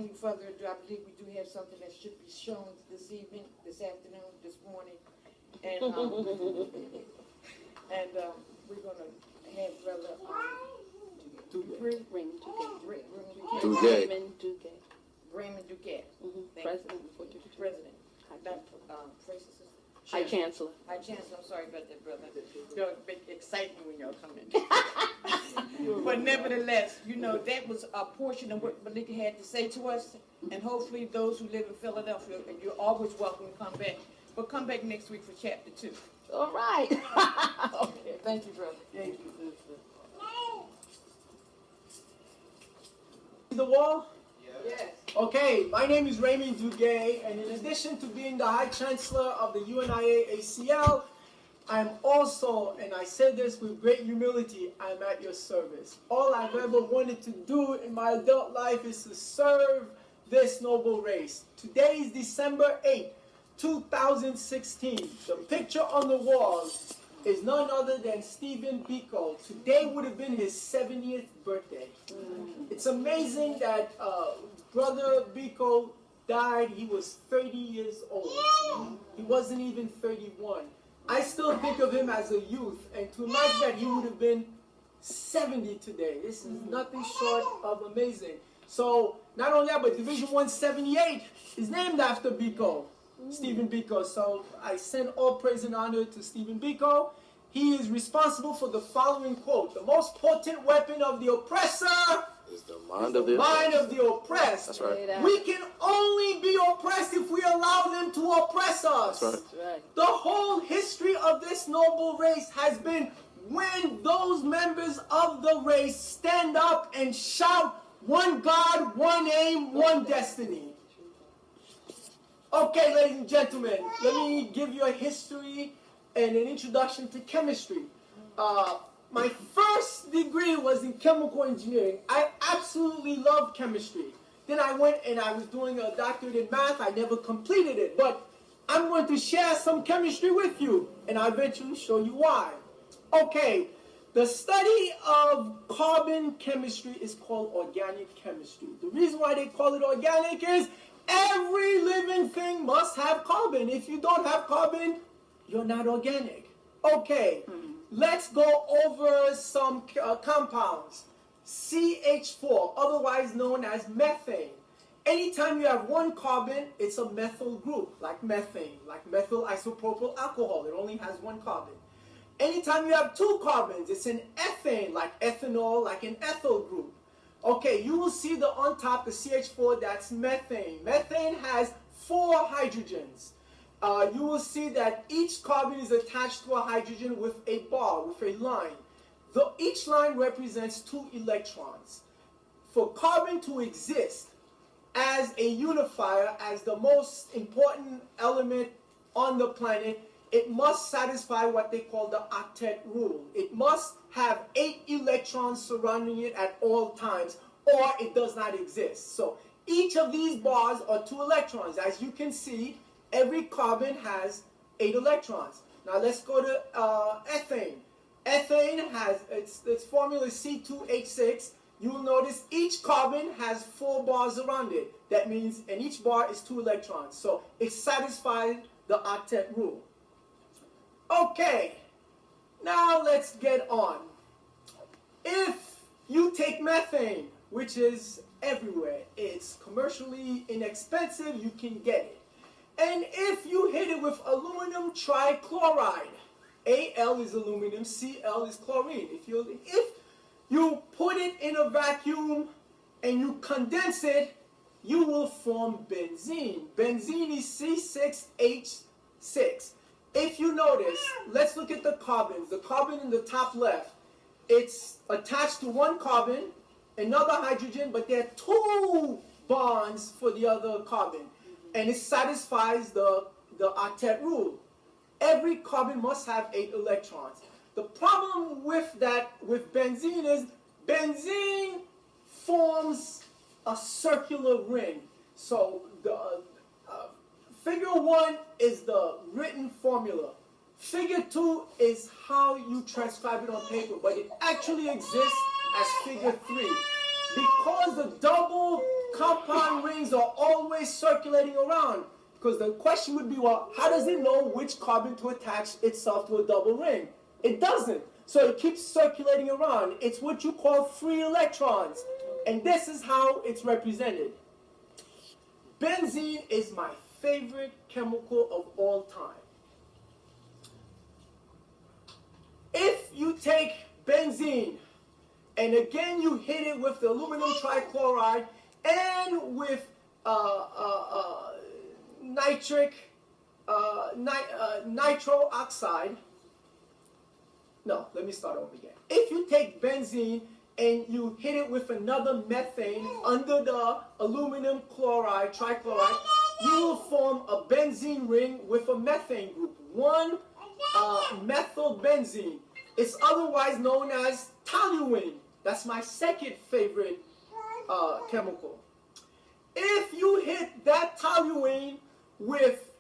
any further ado, I believe we do have something that should be shown this evening, this afternoon, this morning. And, we're going to have Brother Raymond Duge. President. President. High Chancellor. High Chancellor, I'm sorry about that, brother. Y'all big exciting when y'all come in. But nevertheless, you know, that was a portion of what Malika had to say to us. And hopefully those who live in Philadelphia, and you're always welcome to come back. But come back next week for chapter 2. All right. Okay, thank you, brother. Thank you, sister. The wall? Yes. Okay, my name is Raymond Duge, and in addition to being the High Chancellor of the UNIA ACL, I'm also, and I say this with great humility, I'm at your service. All I've ever wanted to do in my adult life is to serve this noble race. Today is December 8, 2016. The picture on the wall is none other than Stephen Biko. Today would have been his 70th birthday. It's amazing that Brother Biko died. He was 30 years old. He wasn't even 31. I still think of him as a youth, and to imagine that he would have been 70 today, this is nothing short of amazing. So, not only that, but Division 178 is named after Biko, Stephen Biko. So, I send all praise and honor to Stephen Biko. He is responsible for the following quote: "The most potent weapon of the oppressor is the mind of the oppressed." That's right. We can only be oppressed if we allow them to oppress us. That's right. That's right. The whole history of this noble race has been when those members of the race stand up and shout, "One God, one aim, one destiny." Okay, ladies and gentlemen, let me give you a history and an introduction to chemistry. My first degree was in chemical engineering. I absolutely loved chemistry. Then I went and I was doing a doctorate in math. I never completed it, but I'm going to share some chemistry with you, and I'll eventually show you why. Okay, the study of carbon chemistry is called organic chemistry. The reason why they call it organic is every living thing must have carbon. If you don't have carbon, you're not organic. Okay, let's go over some compounds. CH4, otherwise known as methane. Anytime you have one carbon, it's a methyl group, like methane, like methyl isopropyl alcohol. It only has one carbon. Anytime you have two carbons, it's an ethane, like ethanol, like an ethyl group. Okay, you will see on top, the CH4, that's methane. Methane has 4 hydrogens. You will see that each carbon is attached to a hydrogen with a bar, with a line. Each line represents 2 electrons. For carbon to exist as a unifier, as the most important element on the planet, it must satisfy what they call the octet rule. It must have 8 electrons surrounding it at all times, or it does not exist. So each of these bars are 2 electrons. As you can see, every carbon has 8 electrons. Now let's go to ethane. Ethane has, its formula is C2H6. You will notice each carbon has 4 bars around it. That means, and each bar is 2 electrons. So it satisfies the octet rule. Okay, now let's get on. If you take methane, which is everywhere, it's commercially inexpensive, you can get it. And if you hit it with aluminum trichloride, Al is aluminum, Cl is chlorine. If you put it in a vacuum and you condense it, you will form benzene. Benzene is C6H6. If you notice, let's look at the carbons. The carbon in the top left, it's attached to one carbon, another hydrogen, but there are 2 bonds for the other carbon. And it satisfies the octet rule. Every carbon must have 8 electrons. The problem with benzene is benzene forms a circular ring. So figure 1 is the written formula. Figure 2 is how you transcribe it on paper, but it actually exists as figure 3. Because the double compound rings are always circulating around. Because the question would be, well, how does it know which carbon to attach itself to a double ring? It doesn't. So it keeps circulating around. It's what you call free electrons. And this is how it's represented. Benzene is my favorite chemical of all time. If you take benzene, and again you hit it with the aluminum trichloride and with nitro oxide. No, let me start over again. If you take benzene and you hit it with another methane under the aluminum chloride, trichloride, you will form a benzene ring with a methane group, one methyl benzene. It's otherwise known as toluene. That's my second favorite chemical. If you hit that toluene with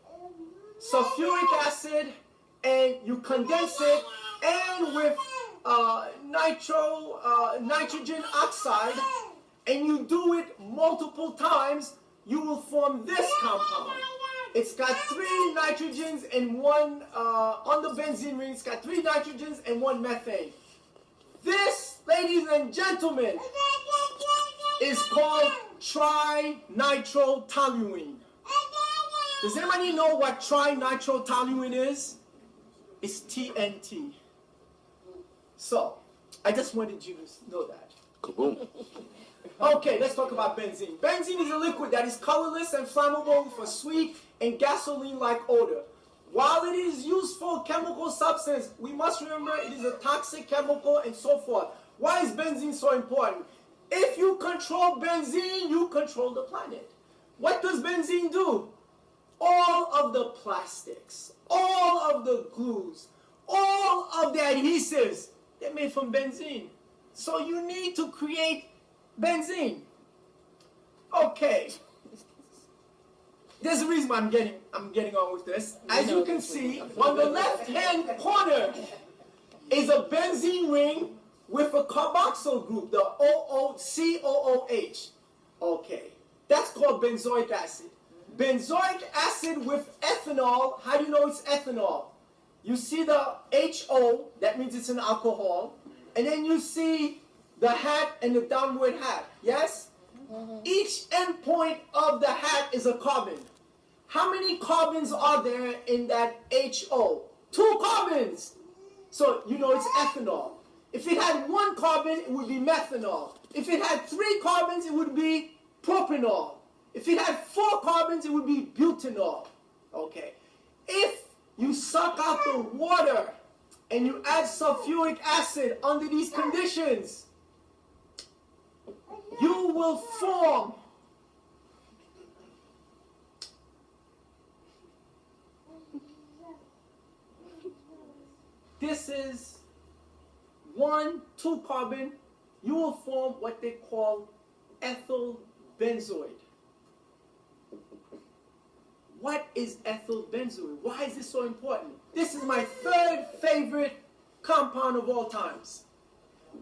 sulfuric acid and you condense it, and with nitrogen oxide, and you do it multiple times, you will form this compound. It's got 3 nitrogens and 1, on the benzene ring, it's got 3 nitrogens and 1 methane. This, ladies and gentlemen, is called trinitrotoluene. Does anybody know what trinitrotoluene is? It's TNT. So, I just wanted you to know that. Kaboom. Okay, let's talk about benzene. Benzene is a liquid that is colorless and flammable with a sweet and gasoline-like odor. While it is a useful chemical substance, we must remember it is a toxic chemical and so forth. Why is benzene so important? If you control benzene, you control the planet. What does benzene do? All of the plastics, all of the glues, all of the adhesives, they're made from benzene. So you need to create benzene. Okay. There's a reason why I'm getting on with this. As you can see, on the left-hand corner is a benzene ring with a carboxyl group, the COOH. Okay. That's called benzoic acid. Benzoic acid with ethanol, how do you know it's ethanol? You see the HO, that means it's an alcohol, and then you see the hat and the downward hat, yes? Each endpoint of the hat is a carbon. How many carbons are there in that HO? 2 carbons. So you know it's ethanol. If it had 1 carbon, it would be methanol. If it had 3 carbons, it would be propanol. If it had 4 carbons, it would be butanol. Okay. If you suck out the water and you add sulfuric acid under these conditions, you will form this is 1, 2 carbon. You will form what they call ethyl benzoate. What is ethyl benzoate? Why is this so important? This is my 3rd favorite compound of all times.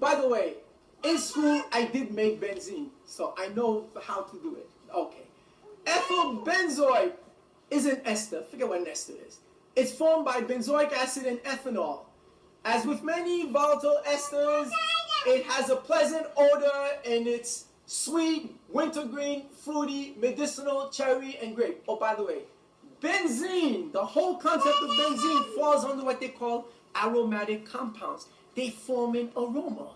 By the way, in school I did make benzene, so I know how to do it. Okay. Ethyl benzoate is an ester. Forget what an ester is. It's formed by benzoic acid and ethanol. As with many volatile esters, it has a pleasant odor and it's sweet, wintergreen, fruity, medicinal, cherry, and grape. Oh, by the way, benzene, the whole concept of benzene falls under what they call aromatic compounds. They form an aroma.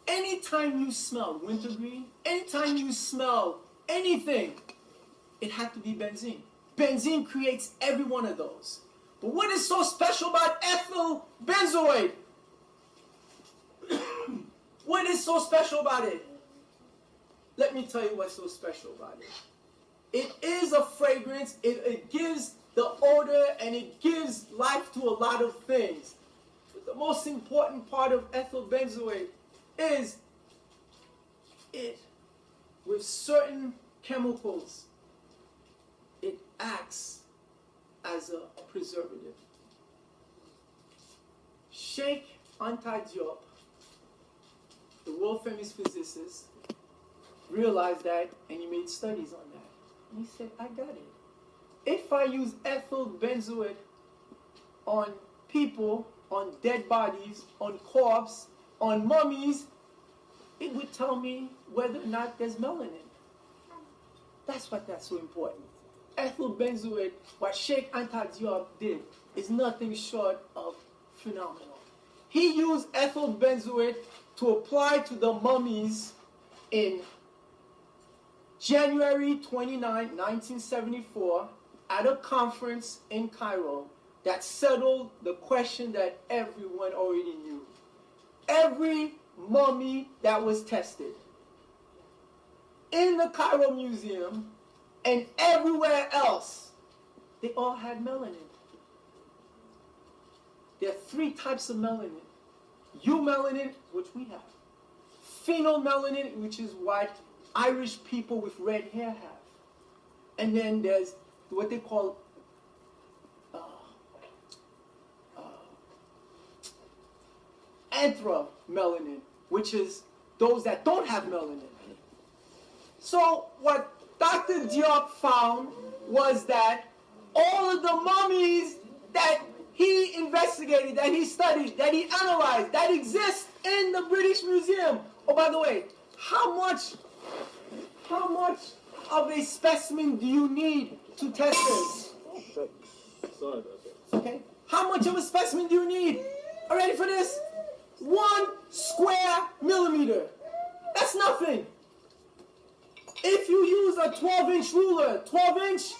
Anytime you smell wintergreen, anytime you smell anything, it had to be benzene. Benzene creates every one of those. But what is so special about ethyl benzoate? What is so special about it? Let me tell you what's so special about it. It is a fragrance, it gives the odor, and it gives life to a lot of things. But the most important part of ethyl benzoate is it, with certain chemicals, it acts as a preservative. Sheikh Anta Diop, the world famous physicist, realized that and he made studies on that. And he said, I got it. If I use ethyl benzoate on people, on dead bodies, on corpses, on mummies, it would tell me whether or not there's melanin. That's so important. Ethyl benzoate, what Sheikh Anta Diop did, is nothing short of phenomenal. He used ethyl benzoate to apply to the mummies in January 29, 1974, at a conference in Cairo that settled the question that everyone already knew. Every mummy that was tested in the Cairo Museum and everywhere else, they all had melanin. There are 3 types of melanin. Eumelanin, which we have. Phenolmelanin, which is what Irish people with red hair have. And then there's what they call anthromelanin, which is those that don't have melanin. So what Dr. Diop found was that all of the mummies that he investigated, that he studied, that he analyzed, that exist in the British Museum. Oh, by the way, how much of a specimen do you need to test this? Sorry about that. Okay. How much of a specimen do you need? Are you ready for this? 1 square millimeter. That's nothing. If you use a 12-inch ruler, 12-inch,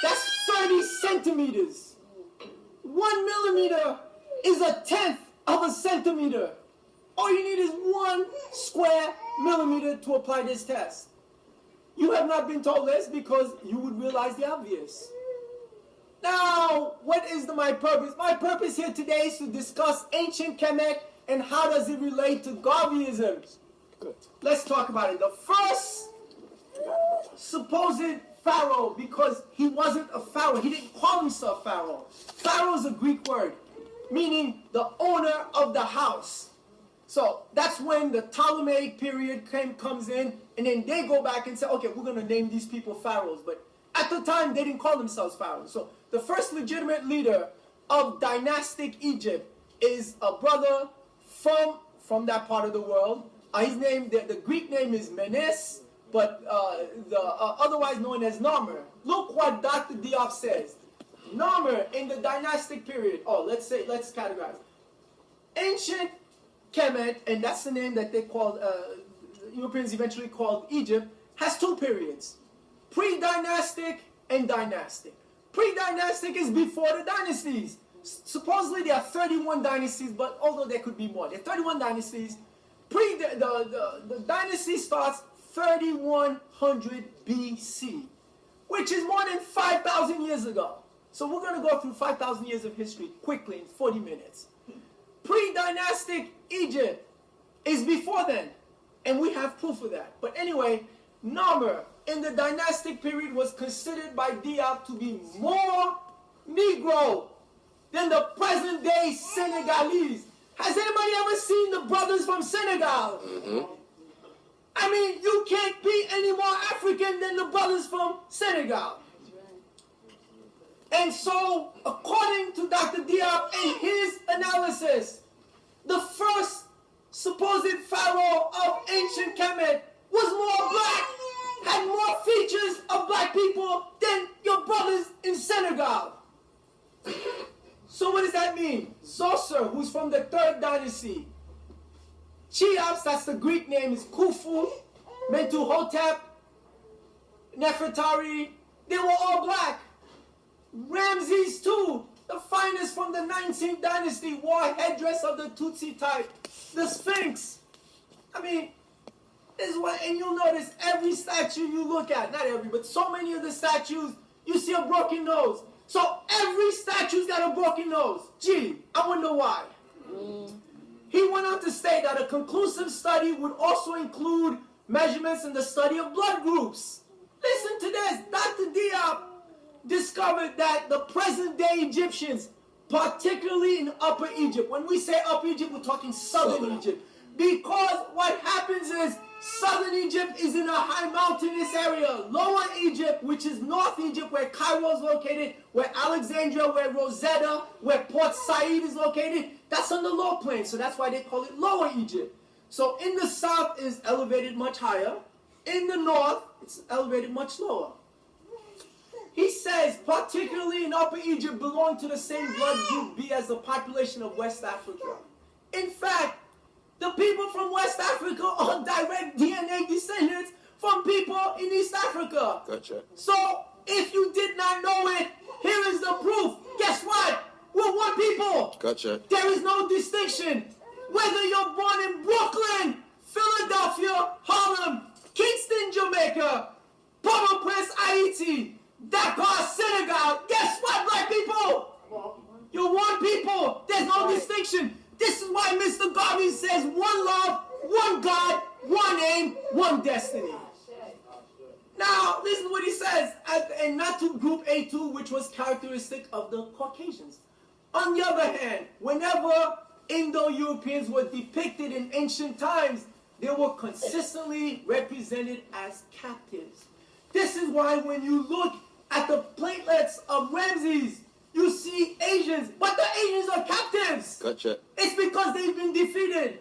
that's 30 centimeters. 1 millimeter is 1/10 of a centimeter. All you need is 1 square millimeter to apply this test. You have not been told this because you would realize the obvious. Now, what is my purpose? My purpose here today is to discuss ancient Kemet and how does it relate to Garveyism. Good. Let's talk about it. The first supposed pharaoh, because he wasn't a pharaoh, he didn't call himself pharaoh. Pharaoh is a Greek word, meaning the owner of the house. So that's when the Ptolemaic period comes in, and then they go back and say, okay, we're going to name these people pharaohs. But at the time, they didn't call themselves pharaohs. So the first legitimate leader of dynastic Egypt is a brother from that part of the world. His name, the Greek name is Menes, but otherwise known as Narmer. Look what Dr. Diop says. Narmer in the dynastic period. Oh, let's categorize. Ancient Kemet, and that's the name that they called, Europeans eventually called Egypt, has 2 periods. Pre-dynastic and dynastic. Pre-dynastic is before the dynasties. Supposedly there are 31 dynasties, but although there could be more, there are 31 dynasties. The dynasty starts 3100 BC, which is more than 5,000 years ago. So we're going to go through 5,000 years of history quickly in 40 minutes. Pre-dynastic Egypt is before then, and we have proof of that. But anyway, Narmer in the dynastic period was considered by Diop to be more Negro than the present day Senegalese. Has anybody ever seen the brothers from Senegal? Mm-hmm. I mean, you can't be any more African than the brothers from Senegal. And so, according to Dr. Diop and his analysis, the first supposed pharaoh of ancient Kemet was more black, had more features of black people than your brothers in Senegal. So what does that mean? Zoser, who's from the 3rd dynasty. Cheops, that's the Greek name, is Khufu, Mentuhotep, Nefertari. They were all black. Ramses II, the finest from the 19th dynasty, wore a headdress of the Tutsi type. The Sphinx. I mean, this is what, and you'll notice every statue you look at, not every, but so many of the statues, you see a broken nose. So every statue's got a broken nose. Gee, I wonder why. He went on to state that a conclusive study would also include measurements in the study of blood groups. Listen to this. Dr. Diop discovered that the present-day Egyptians, particularly in Upper Egypt, when we say Upper Egypt, we're talking Southern Egypt, because what happens is Southern Egypt is in a high mountainous area. Lower Egypt, which is North Egypt, where Cairo is located, where Alexandria, where Rosetta, where Port Said is located, that's on the low plain. So that's why they call it Lower Egypt. So in the south is elevated much higher. In the north, it's elevated much lower. He says, particularly in Upper Egypt, belong to the same blood group B as the population of West Africa. In fact, the people from West Africa are direct DNA descendants from people in East Africa. Gotcha. So, if you did not know it, here is the proof. Guess what? We're one people. Gotcha. There is no distinction. Whether you're born in Brooklyn, Philadelphia, Harlem, Kingston, Jamaica, Port-au-Prince, Haiti, Dakar, Senegal, guess what, black people? You're one people. There's no distinction. This is why Mr. Garvey says one love, one God, one aim, one destiny. Now, listen to what he says, and not to group A2, which was characteristic of the Caucasians. On the other hand, whenever Indo-Europeans were depicted in ancient times, they were consistently represented as captives. This is why when you look at the platelets of Ramses, you see Asians, but the Asians are captives. Gotcha. It's because they've been defeated.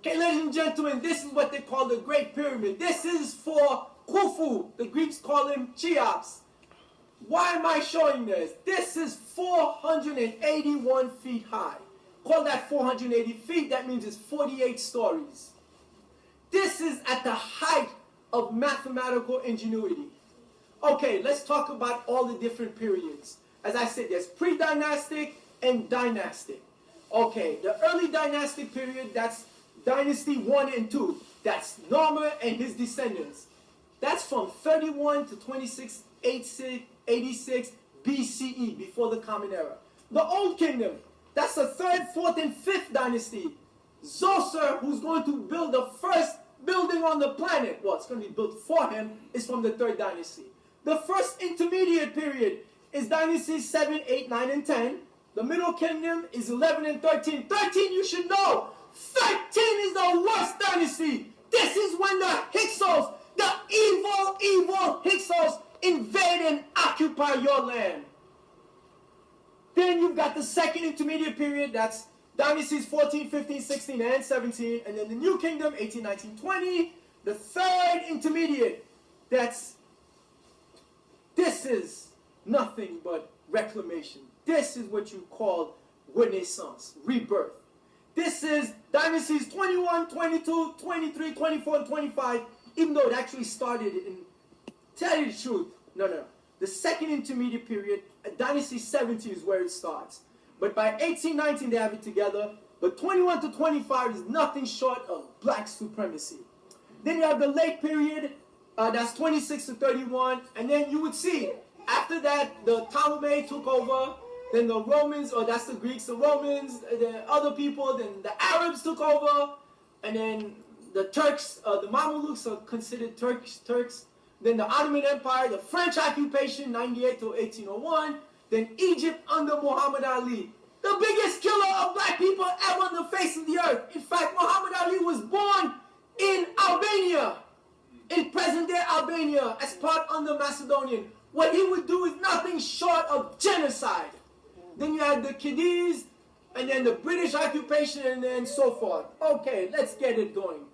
Okay, ladies and gentlemen, this is what they call the Great Pyramid. This is for Khufu. The Greeks call him Cheops. Why am I showing this? This is 481 feet high. Call that 480 feet, that means it's 48 stories. This is at the height of mathematical ingenuity. Okay, let's talk about all the different periods. As I said, there's pre-dynastic and dynastic. Okay, the early dynastic period, that's Dynasty 1 and 2. That's Narmer and his descendants. That's from 31 to 2686 BCE, before the Common Era. The Old Kingdom, that's the 3rd, 4th, and 5th dynasty. Zoser, who's going to build the first building on the planet, well, it's going to be built for him, is from the 3rd dynasty. The first intermediate period is dynasties 7, 8, 9, and 10. The Middle Kingdom is 11 and 13. 13 you should know. 13 is the worst dynasty. This is when the Hyksos, the evil Hyksos, invade and occupy your land. Then you've got the second intermediate period, that's dynasties 14, 15, 16, and 17. And then the New Kingdom, 18, 19, 20. The third intermediate, this is nothing but reclamation. This is what you call Renaissance, rebirth. This is dynasties 21, 22, 23, 24, and 25, even though it actually started in, tell you the truth, no. The second intermediate period, dynasty 17 is where it starts. But by 1819 they have it together, but 21 to 25 is nothing short of black supremacy. Then you have the late period, that's 26 to 31, and then you would see, after that, the Ptolemy took over, then the Romans, or that's the Greeks, the Romans, the other people, then the Arabs took over, and then the Turks, the Mamelukes are considered Turks, then the Ottoman Empire, the French occupation, 98 to 1801, then Egypt under Muhammad Ali, the biggest killer of black people ever on the face of the earth. In fact, Muhammad Ali was born in Albania, in present-day Albania, as part under Macedonian. What he would do is nothing short of genocide. Then you had the Khedives, and then the British occupation, and then so forth. Okay, let's get it going.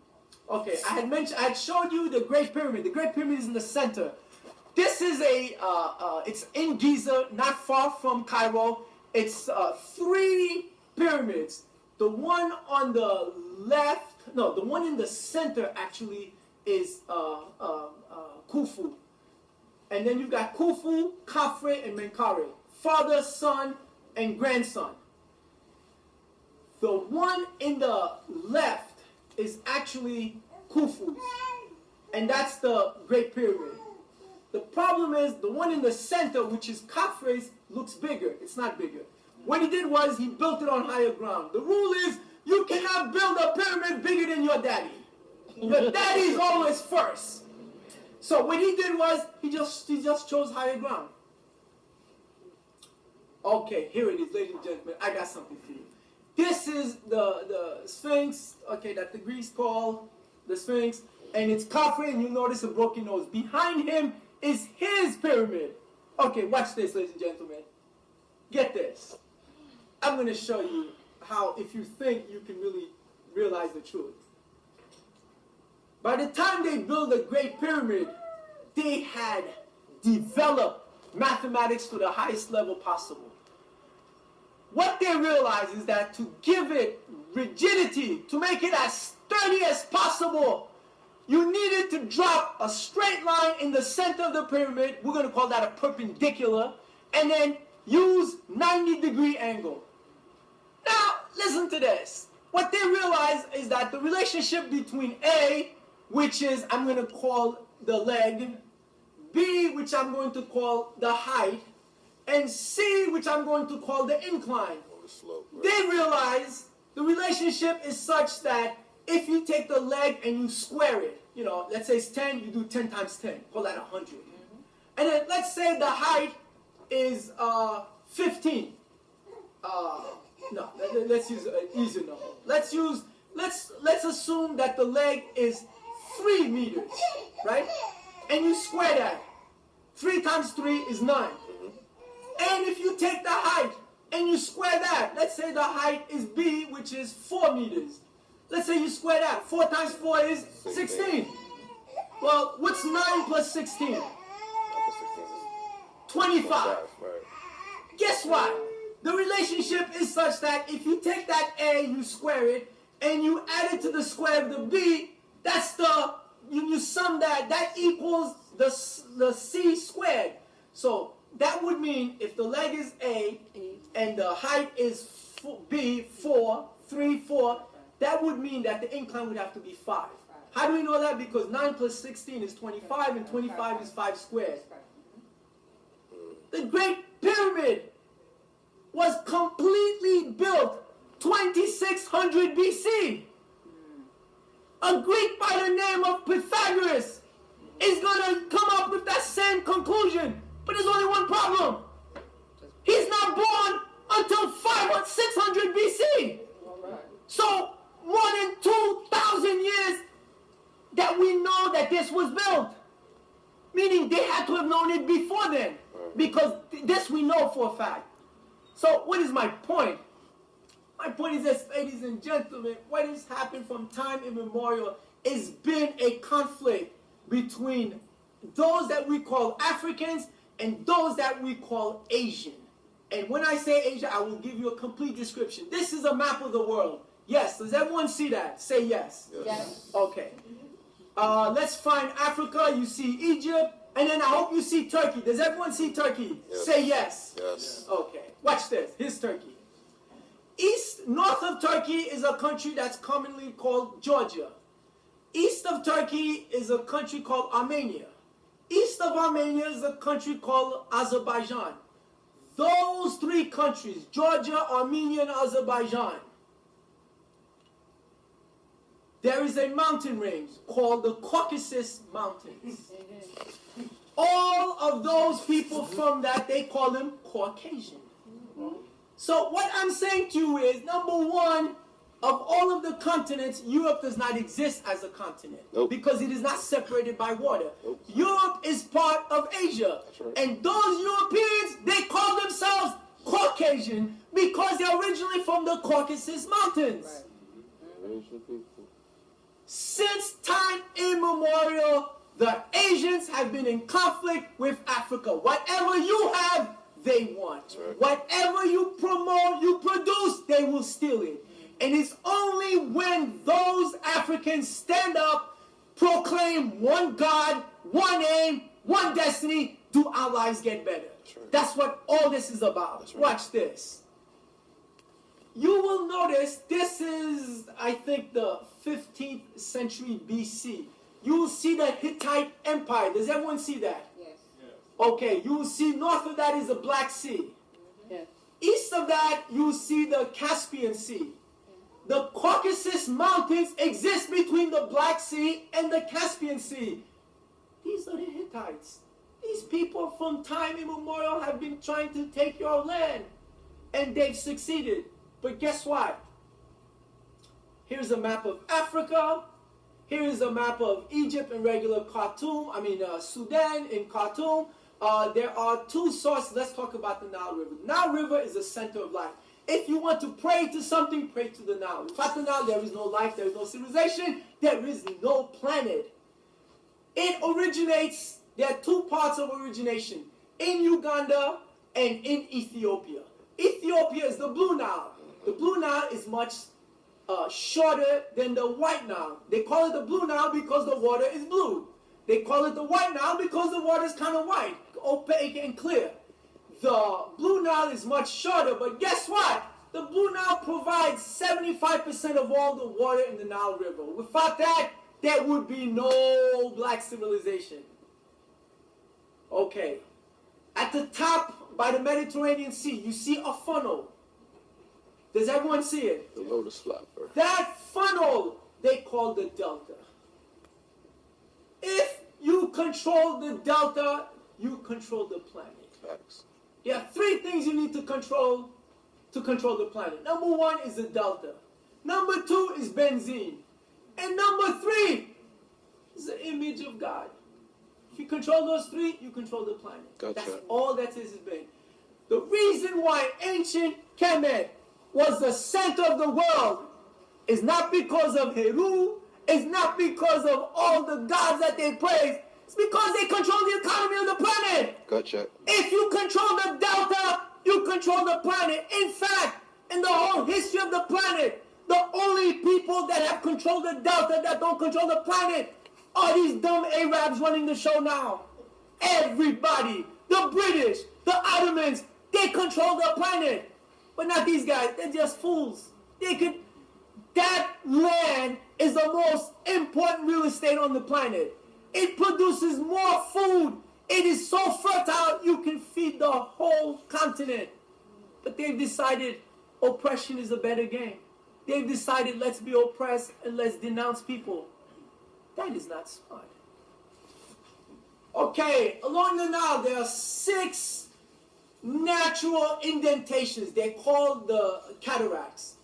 Okay, I had showed you the Great Pyramid. The Great Pyramid is in the center. This is it's in Giza, not far from Cairo. It's 3 pyramids. The one on the left, no, the one in the center actually is Khufu. And then you've got Khufu, Khafre, and Menkaure. Father, son, and grandson. The one in the left is actually Khufu, and that's the Great Pyramid. The problem is the one in the center, which is Khafre's, looks bigger. It's not bigger. What he did was he built it on higher ground. The rule is you cannot build a pyramid bigger than your daddy. Your daddy is always first. So what he did was he just chose higher ground. Okay, here it is, ladies and gentlemen. I got something for you. This is the Sphinx, okay, that the Greeks call the Sphinx, and it's Khafre, and you notice a broken nose. Behind him is his pyramid. Okay, watch this, ladies and gentlemen. Get this. I'm going to show you how, if you think, you can really realize the truth. By the time they built the Great Pyramid, they had developed mathematics to the highest level possible. What they realized is that to give it rigidity, to make it as sturdy as possible, you needed to drop a straight line in the center of the pyramid. We're going to call that a perpendicular. And then use 90-degree angle. Now, listen to this. What they realized is that the relationship between A, which is, I'm going to call the leg, B, which I'm going to call the height, and C, which I'm going to call the incline. They realize the relationship is such that if you take the leg and you square it, you know, let's say it's 10, you do 10 times 10, call that 100. And then let's say the height is 15. No, let's use an easier number. Let's assume that the leg is 3 meters, right? And you square that. 3 times 3 is 9. And if you take the height and you square that, let's say the height is B, which is 4 meters. Let's say you square that. 4 times 4 is 16. Well, what's 9 plus 16? 25. Guess what? The relationship is such that if you take that A, you square it, and you add it to the square of the B, that's the, you sum that, that equals the C squared. So that would mean if the leg is A, and the height is B, 4, 3, 4, that would mean that the incline would have to be 5. How do we know that? Because 9 plus 16 is 25, and 25 is 5 squared. The Great Pyramid was completely built 2600 BC. A Greek by the name of Pythagoras is going to come up with that same conclusion. But there's only one problem. He's not born until 600 BC. So more than 2,000 years that we know that this was built. Meaning they had to have known it before then. Because this we know for a fact. So what is my point? My point is this, ladies and gentlemen, what has happened from time immemorial has been a conflict between those that we call Africans and those that we call Asian. And when I say Asia, I will give you a complete description. This is a map of the world. Yes, does everyone see that? Say yes. Yes. Okay. Let's find Africa. You see Egypt. And then I hope you see Turkey. Does everyone see Turkey? Yes. Say yes. Yes. Okay. Watch this. Here's Turkey. North of Turkey is a country that's commonly called Georgia. East of Turkey is a country called Armenia. East of Armenia is a country called Azerbaijan. Those 3 countries, Georgia, Armenia, and Azerbaijan, there is a mountain range called the Caucasus Mountains. All of those people from that, they call them Caucasian. So what I'm saying to you is, number one, of all of the continents, Europe does not exist as a continent. Nope. Because it is not separated by water. Nope. Europe is part of Asia. That's right. And those Europeans, they call themselves Caucasian because they're originally from the Caucasus Mountains. Since time immemorial, the Asians have been in conflict with Africa. Whatever you have, they want. Right. Whatever you promote, you produce, they will steal it. And it's only when those Africans stand up, proclaim one God, one aim, one destiny, do our lives get better. Right. That's what all this is about. Right. Watch this. You will notice this is, I think, the 15th century BC. You will see the Hittite Empire. Does everyone see that? Yes. Okay, you will see north of that is the Black Sea. Yes. East of that, you will see the Caspian Sea. The Caucasus Mountains exist between the Black Sea and the Caspian Sea. These are the Hittites. These people from time immemorial have been trying to take your land. And they've succeeded. But guess what? Here's a map of Africa. Here is a map of Egypt in regular Khartoum, Sudan in Khartoum. There are two sources. Let's talk about the Nile River. The Nile River is the center of life. If you want to pray to something, pray to the Nile. Without the Nile, there is no life, there is no civilization, there is no planet. It originates, there are two parts of origination, in Uganda and in Ethiopia. Ethiopia is the Blue Nile. The Blue Nile is much shorter than the White Nile. They call it the Blue Nile because the water is blue. They call it the White Nile because the water is kind of white, opaque and clear. The Blue Nile is much shorter, but guess what? The Blue Nile provides 75% of all the water in the Nile River. Without that, there would be no black civilization. Okay. At the top, by the Mediterranean Sea, you see a funnel. Does everyone see it? The lotus flower. That funnel, they call the delta. If you control the delta, you control the planet. Facts. There are three things you need to control the planet. Number one is the delta. Number two is benzene. And number three is the image of God. If you control those three, you control the planet. Gotcha. That's all that has been. The reason why ancient Kemet was the center of the world is not because of Heru, it's not because of all the gods that they praise, it's because they control the economy of the planet. Gotcha. If you control the delta, you control the planet. In fact, in the whole history of the planet, the only people that have controlled the delta that don't control the planet are these dumb Arabs running the show now. Everybody, the British, the Ottomans, they control the planet. But not these guys, they're just fools. That land is the most important real estate on the planet. It produces more food. It is so fertile, you can feed the whole continent. But they've decided oppression is a better game. They've decided let's be oppressed and let's denounce people. That is not smart. Okay, along the Nile, there are 6 natural indentations. They're called the cataracts.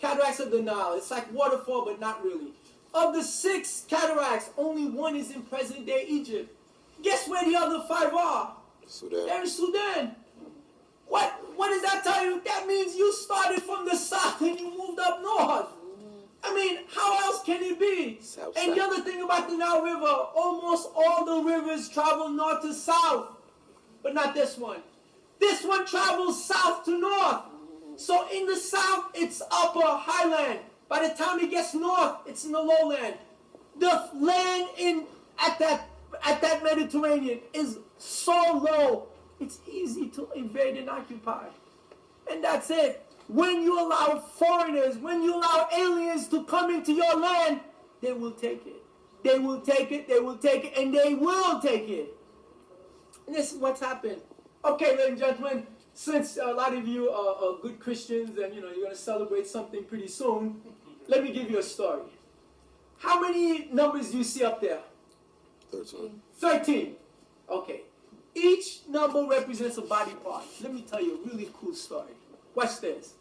Cataracts of the Nile. It's like waterfall, but not really. Of the 6 cataracts, only one is in present-day Egypt. Guess where the other 5 are? Sudan. They're in Sudan. What does that tell you? That means you started from the south and you moved up north. I mean, how else can it be? South And the other thing about the Nile River, almost all the rivers travel north to south, but not this one. This one travels south to north. So in the south, it's upper highland. By the time it gets north, it's in the lowland. The land at that Mediterranean is so low, it's easy to invade and occupy. And that's it. When you allow foreigners, when you allow aliens to come into your land, they will take it. They will take it, they will take it, and they will take it. And this is what's happened. Okay, ladies and gentlemen, since a lot of you are good Christians and you're going to celebrate something pretty soon, let me give you a story. How many numbers do you see up there? 13. 13. Okay. Each number represents a body part. Let me tell you a really cool story. Watch this.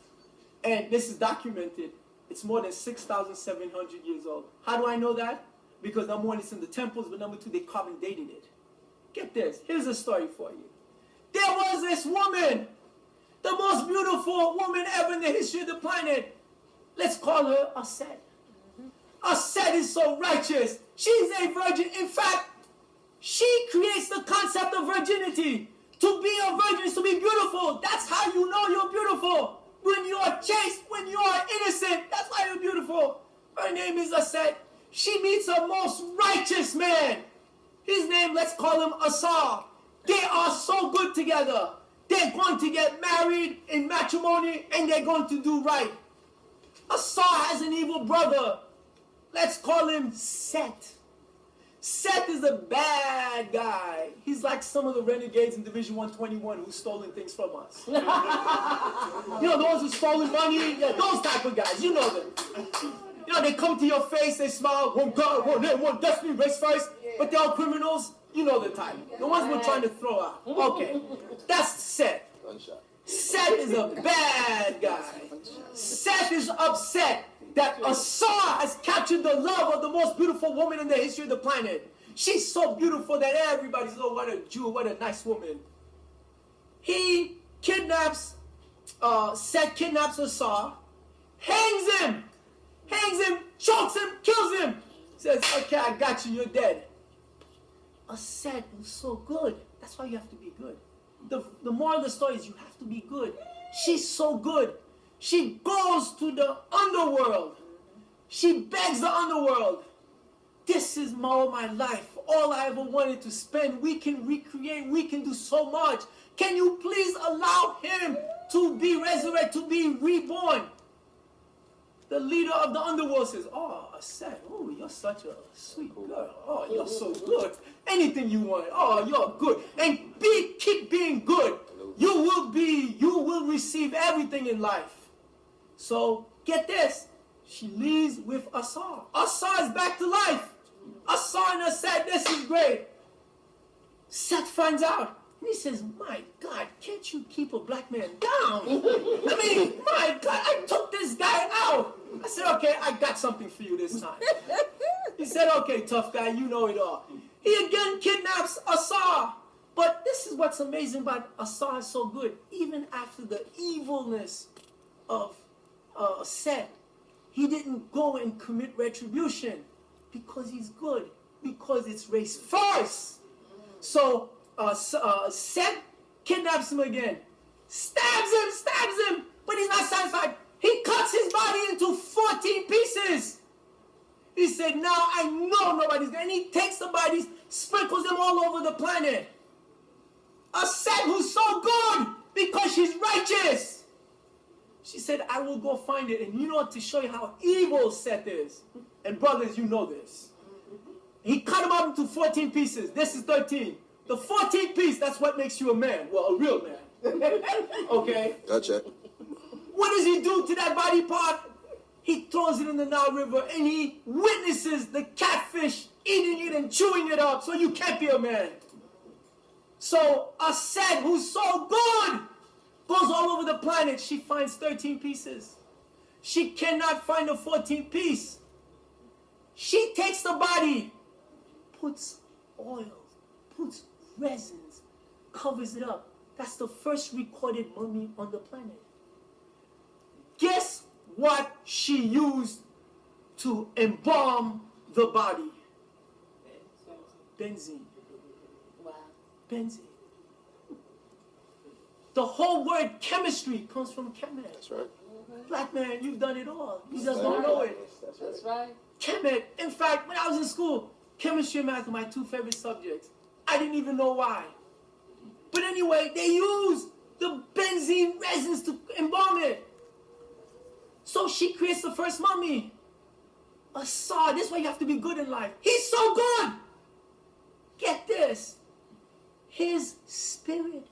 And this is documented. It's more than 6,700 years old. How do I know that? Because number one, it's in the temples, but number two, they carbon dated it. Get this. Here's a story for you. There was this woman, the most beautiful woman ever in the history of the planet. Let's call her Aset. Aset is so righteous. She's a virgin. In fact, she creates the concept of virginity. To be a virgin is to be beautiful. That's how you know you're beautiful. When you are chaste, when you are innocent, that's why you're beautiful. Her name is Aset. She meets a most righteous man. His name, let's call him Asar. They are so good together. They're going to get married in matrimony and they're going to do right. Asar has an evil brother. Let's call him Set. Seth is a bad guy. He's like some of the renegades in Division 121 who's stolen things from us. You know, the ones who stolen money? Yeah, those type of guys. You know them. You know, they come to your face, they smile, one God, one name, one destiny, race first, but they're all criminals. You know the type. The ones we're trying to throw out. Okay, that's Seth. Seth is a bad guy. Seth is upset that Asar has captured the love of the most beautiful woman in the history of the planet. She's so beautiful that everybody's, oh, what a Jew, what a nice woman. He kidnaps, Seth kidnaps Asar, hangs him, chokes him, kills him. Says, okay, I got you, you're dead. Seth was so good. That's why you have to be good. The moral of the story is you have to be good. She's so good. She goes to the underworld. She begs the underworld. This is all my life. All I ever wanted to spend. We can recreate. We can do so much. Can you please allow him to be resurrected, to be reborn? The leader of the underworld says, oh, Seth, oh, you're such a sweet girl. Oh, you're so good. Anything you want. Oh, you're good. And keep being good. You will receive everything in life. So, get this. She leaves with Asar. Asar is back to life. Asar and Seth, this is great. Seth finds out. And he says, my God, can't you keep a black man down? I mean, my God, I took this guy out. I said, okay, I got something for you this time. He said, okay, tough guy, you know it all. He again kidnaps Asar. But this is what's amazing about Asar is so good. Even after the evilness of Seth, he didn't go and commit retribution because he's good, because it's race first. So Seth kidnaps him again, stabs him, but he's not satisfied. He cuts his body into 14 pieces. He said, now I know nobody's going. And he takes the bodies, sprinkles them all over the planet. A Seth who's so good because she's righteous. She said, I will go find it. And you know what, to show you how evil Seth is. And brothers, you know this. He cut him up into 14 pieces. This is 13. The 14th piece, that's what makes you a man. Well, a real man. Okay? Gotcha. What does he do to that body part? He throws it in the Nile River and he witnesses the catfish eating it and chewing it up, so you can't be a man. So a Seth who's so good goes all over the planet. She finds 13 pieces. She cannot find the 14th piece. She takes the body, puts oils, puts resins, covers it up. That's the first recorded mummy on the planet. Guess what she used to embalm the body? Benzene. Wow. Benzene. The whole word chemistry comes from Kemet. That's right. Black man, you've done it all. You just don't know it. That's right. Kemet. In fact, when I was in school, chemistry and math were my two favorite subjects. I didn't even know why. But anyway, they used the benzene resins to embalm it. So she creates the first mummy. Asar. This is why you have to be good in life. He's so good. Get this. His spirit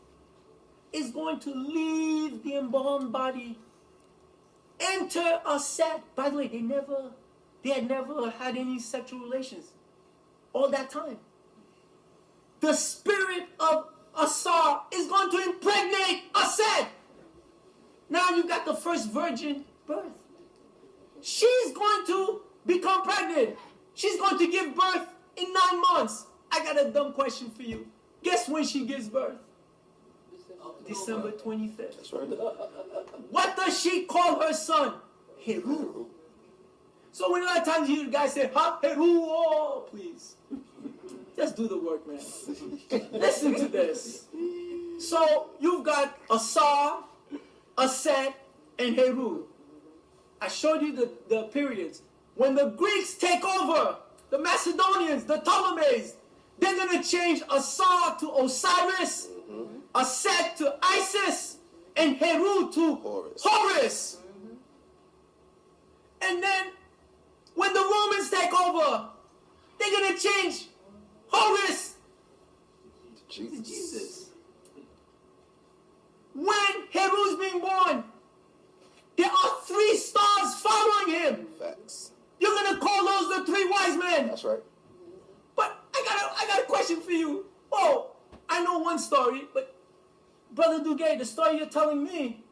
is going to leave the embalmed body, enter a Seth. By the way, they had never had any sexual relations all that time. The spirit of Asar is going to impregnate a Seth. Now you got the first virgin birth. She's going to become pregnant. She's going to give birth in 9 months. I got a dumb question for you. Guess when she gives birth? December 25th. That's right. What does she call her son? Heru. So when a lot of times you hear guys say, ha, Heru, oh, please. Just do the work, man. Listen to this. So you've got Asar, Seth, and Heru. I showed you the periods. When the Greeks take over, the Macedonians, the Ptolemies, they're going to change Asar to Osiris, Seth to Isis, and Heru to Horus. And then when the Romans take over, they're going to change Horus to Jesus. When Heru's being born, there are 3 stars following him. Facts. You're going to call those the 3 wise men. That's right. But I got a question for you. Oh, I know one story, but Brother Duge, the story you're telling me,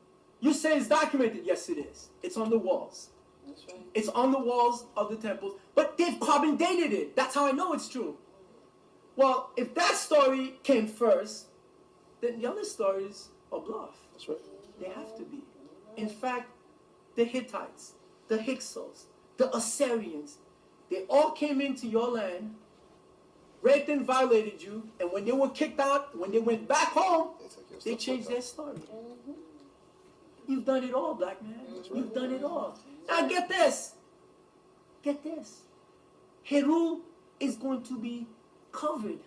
you say it's documented. Yes, it is. It's on the walls. That's right. It's on the walls of the temples, but they've carbon dated it. That's how I know it's true. Well, if that story came first, then the other stories are bluff. That's right. They have to be. In fact, the Hittites, the Hyksos, the Assyrians, they all came into your land, raped and violated you, and when they were kicked out, when they went back home, they changed their story. You've done it all, black man. You've done it all. Now get this. Get this. Heru is going to be covered,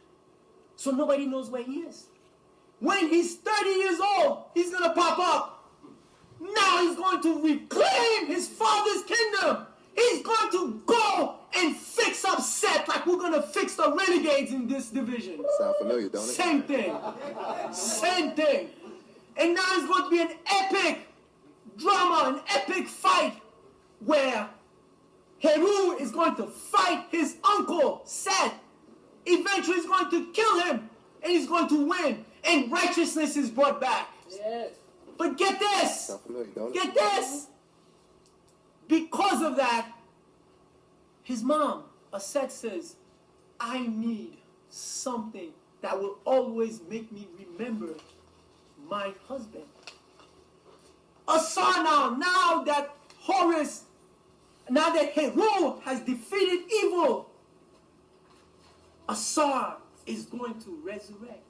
so nobody knows where he is. When he's 30 years old, he's going to pop up. Now he's going to reclaim his father's kingdom. He's going to go and fix up Seth like we're going to fix the renegades in this division. Sound familiar, don't it? Same thing. Same thing. And now it's going to be an epic drama, an epic fight where Heru is going to fight his uncle, Seth. Eventually he's going to kill him and he's going to win. And righteousness is brought back. Yes. But get this. Sound familiar, don't it? Get this. Because of that, his mom, Aset, says, I need something that will always make me remember my husband. Asar now that Heru has defeated evil, Asar is going to resurrect.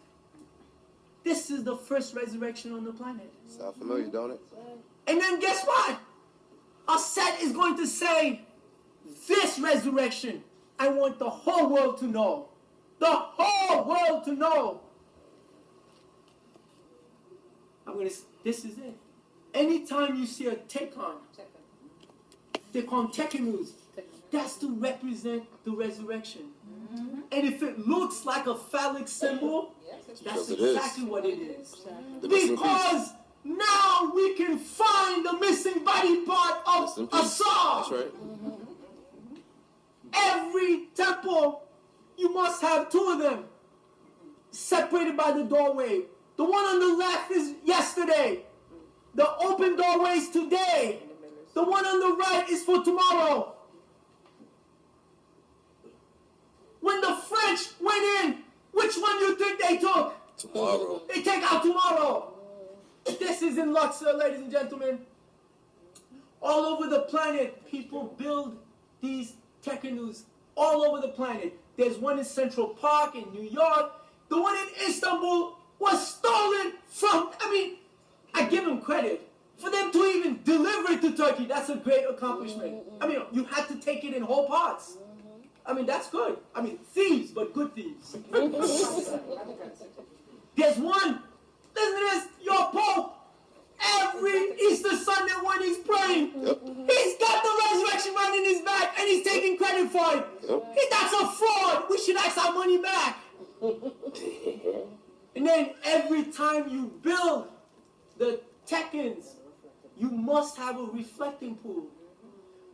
This is the first resurrection on the planet. Sound familiar, don't it? And then guess what? Aset is going to say, this resurrection, I want the whole world to know. The whole world to know. This is it. Anytime you see a Tekon, they call them Tekenus. That's to represent the resurrection. And if it looks like a phallic symbol, that's exactly what it is. Because now we can find the missing body part of Asar. That's right. Every temple, you must have two of them, separated by the doorway. The one on the left is yesterday. The open doorway is today. The one on the right is for tomorrow. When the French went in, which one do you think they took? Tomorrow. They take out tomorrow. This is in Luxor, ladies and gentlemen. All over the planet, people build these Tekenus all over the planet. There's one in Central Park in New York. The one in Istanbul was stolen from, I give them credit. For them to even deliver it to Turkey, that's a great accomplishment. You had to take it in whole parts. That's good. Thieves, but good thieves. There's one, listen to this, your Pope, every Easter Sunday when he's praying, he's got the resurrection right in his back and he's taking credit for it. That's a fraud. We should ask our money back. And then every time you build the Tekens, you must have a reflecting pool.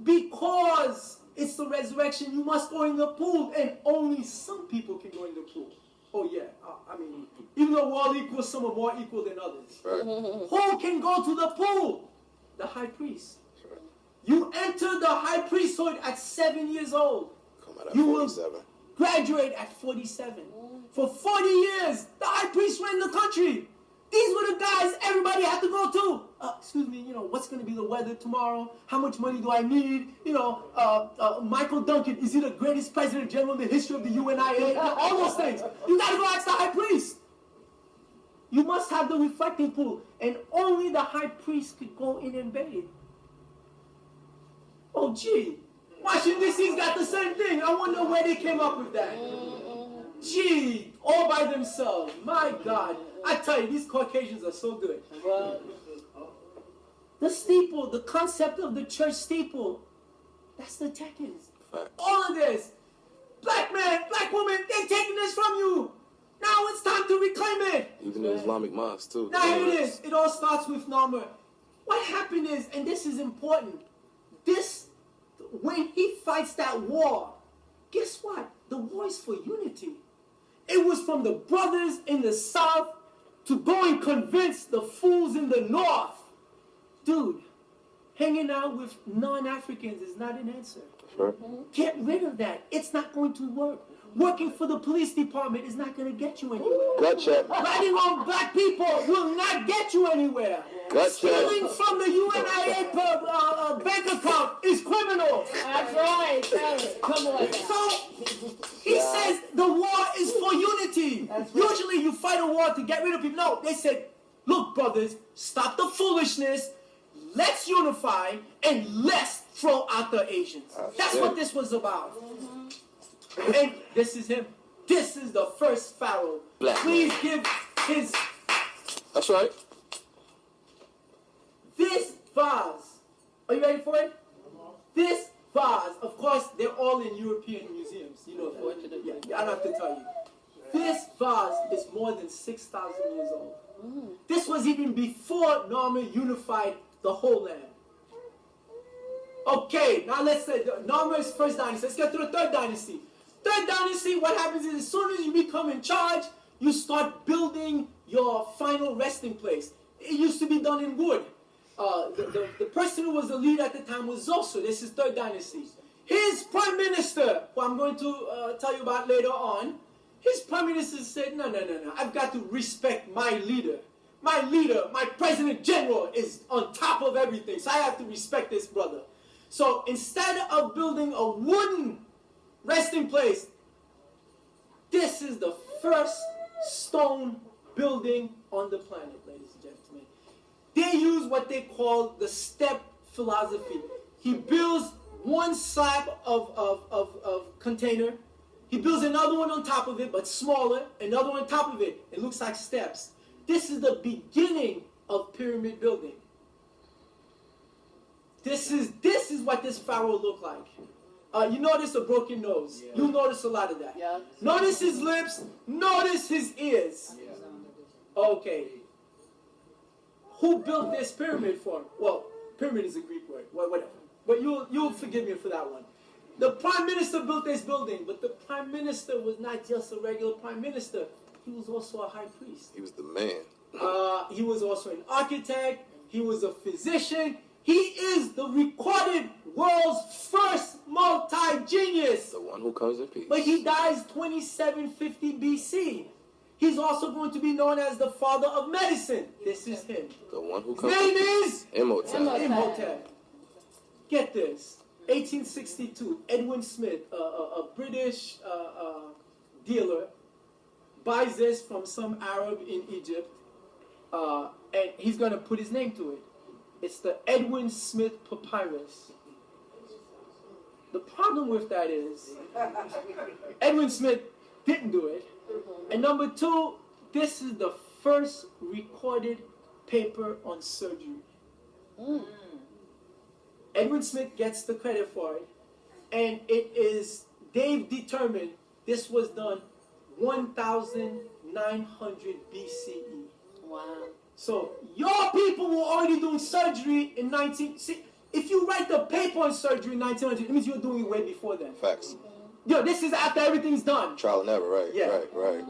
Because it's the resurrection, you must go in the pool, and only some people can go in the pool. Oh yeah, even though we're all equal, some are more equal than others. Right. Who can go to the pool? The high priest. Right. You enter the high priesthood at 7 years old. Come out at You 47. will graduate at 47. For 40 years, the high priest ran the country. These were the guys everybody had to go to. Excuse me, what's going to be the weather tomorrow? How much money do I need? Michael Duncan, is he the greatest president general in the history of the UNIA? All those things. You got to go ask the high priest. You must have the reflecting pool. And only the high priest could go in and bathe. Oh, gee. Washington, D.C.'s got the same thing. I wonder where they came up with that. Gee, all by themselves. My God. I tell you, these Caucasians are so good. The steeple, the concept of the church steeple, that's the Tekens. All of this. Black man, black woman, they're taking this from you. Now it's time to reclaim it. Even the Islamic mosques, too. Now here it is. It all starts with Namr. What happened is, and this is important, when he fights that war, guess what? The war is for unity. It was from the brothers in the south to go and convince the fools in the north. Dude, Hanging out with non-Africans is not an answer. Sure. Get rid of that. It's not going to work. Working for the police department is not going to get you anywhere. Gut check. Riding on black people will not get you anywhere. Gut check. Stealing from the UNIA bank account is criminal. That's right. Tell it. Come on. So he says the war is for unity. Usually you fight a war to get rid of people. No, they said, look, brothers, stop the foolishness. Let's unify and let's throw out the Asians. That's what this was about. And this is him. This is the first pharaoh. Black Please give his... That's right. This vase. Are you ready for it? This vase. Of course, they're all in European museums. You know that. Yeah, I don't have to tell you. This vase is more than 6,000 years old. This was even before Norman unified the whole land. Okay, now let's say Norman's first dynasty. Let's get to the third dynasty. Third dynasty, what happens is as soon as you become in charge, you start building your final resting place. It used to be done in wood. The person who was the leader at the time was Zosu. This is third dynasty. His prime minister, who I'm going to tell you about later on, his prime minister said, no. I've got to respect my leader. My leader, my president general is on top of everything. So I have to respect this brother. So instead of building a wooden resting place, this is the first stone building on the planet, ladies and gentlemen. They use what they call the step philosophy. He builds one slab of container. He builds another one on top of it, but smaller. Another one on top of it. It looks like steps. This is the beginning of pyramid building. This is what this pharaoh looked like. You notice a broken nose. Yeah. You'll notice a lot of that. Yeah. Notice his lips. Notice his ears. Yeah. Okay. Who built this pyramid for him? Well, pyramid is a Greek word. Well, whatever. But you'll forgive me for that one. The prime minister built this building, but the prime minister was not just a regular prime minister. He was also a high priest. He was the man. He was also an architect. He was a physician. He is the recorded world's first multi-genius. The one who comes in peace. But he dies 2750 BC. He's also going to be known as the father of medicine. This is him. The one who comes His name is Imhotep. Get this. 1862, Edwin Smith, a British dealer, buys this from some Arab in Egypt, and he's going to put his name to it. It's the Edwin Smith Papyrus. The problem with that is Edwin Smith didn't do it. And number two, this is the first recorded paper on surgery. Edwin Smith gets the credit for it, and they've determined this was done 1900 BCE. Wow. So your people were already doing surgery in 19... See, if you write the paper on surgery in 1900, it means you're doing it way before then. Facts. Yo, this is after everything's done. Trial and error, right? Yeah. Right.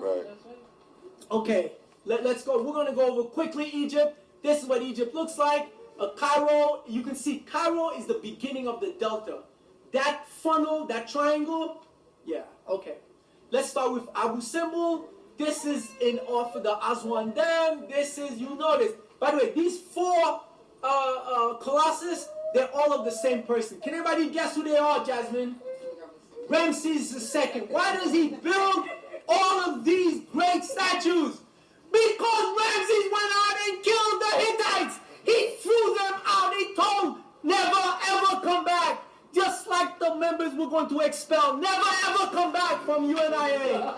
Okay, let's go. We're going to go over quickly Egypt. This is what Egypt looks like. Cairo, you can see Cairo is the beginning of the delta. That funnel, that triangle, yeah, okay. Let's start with Abu Simbel. This is in off of the Aswan Dam. This is, you notice. By the way, these four colossus, they're all of the same person. Can anybody guess who they are, Jasmine? Ramses II. Why does he build all of these great statues? Because Ramses went out and killed the Hittites. He threw them out. He told, never ever come back. Just like the members we're going to expel. Never ever come back from UNIA.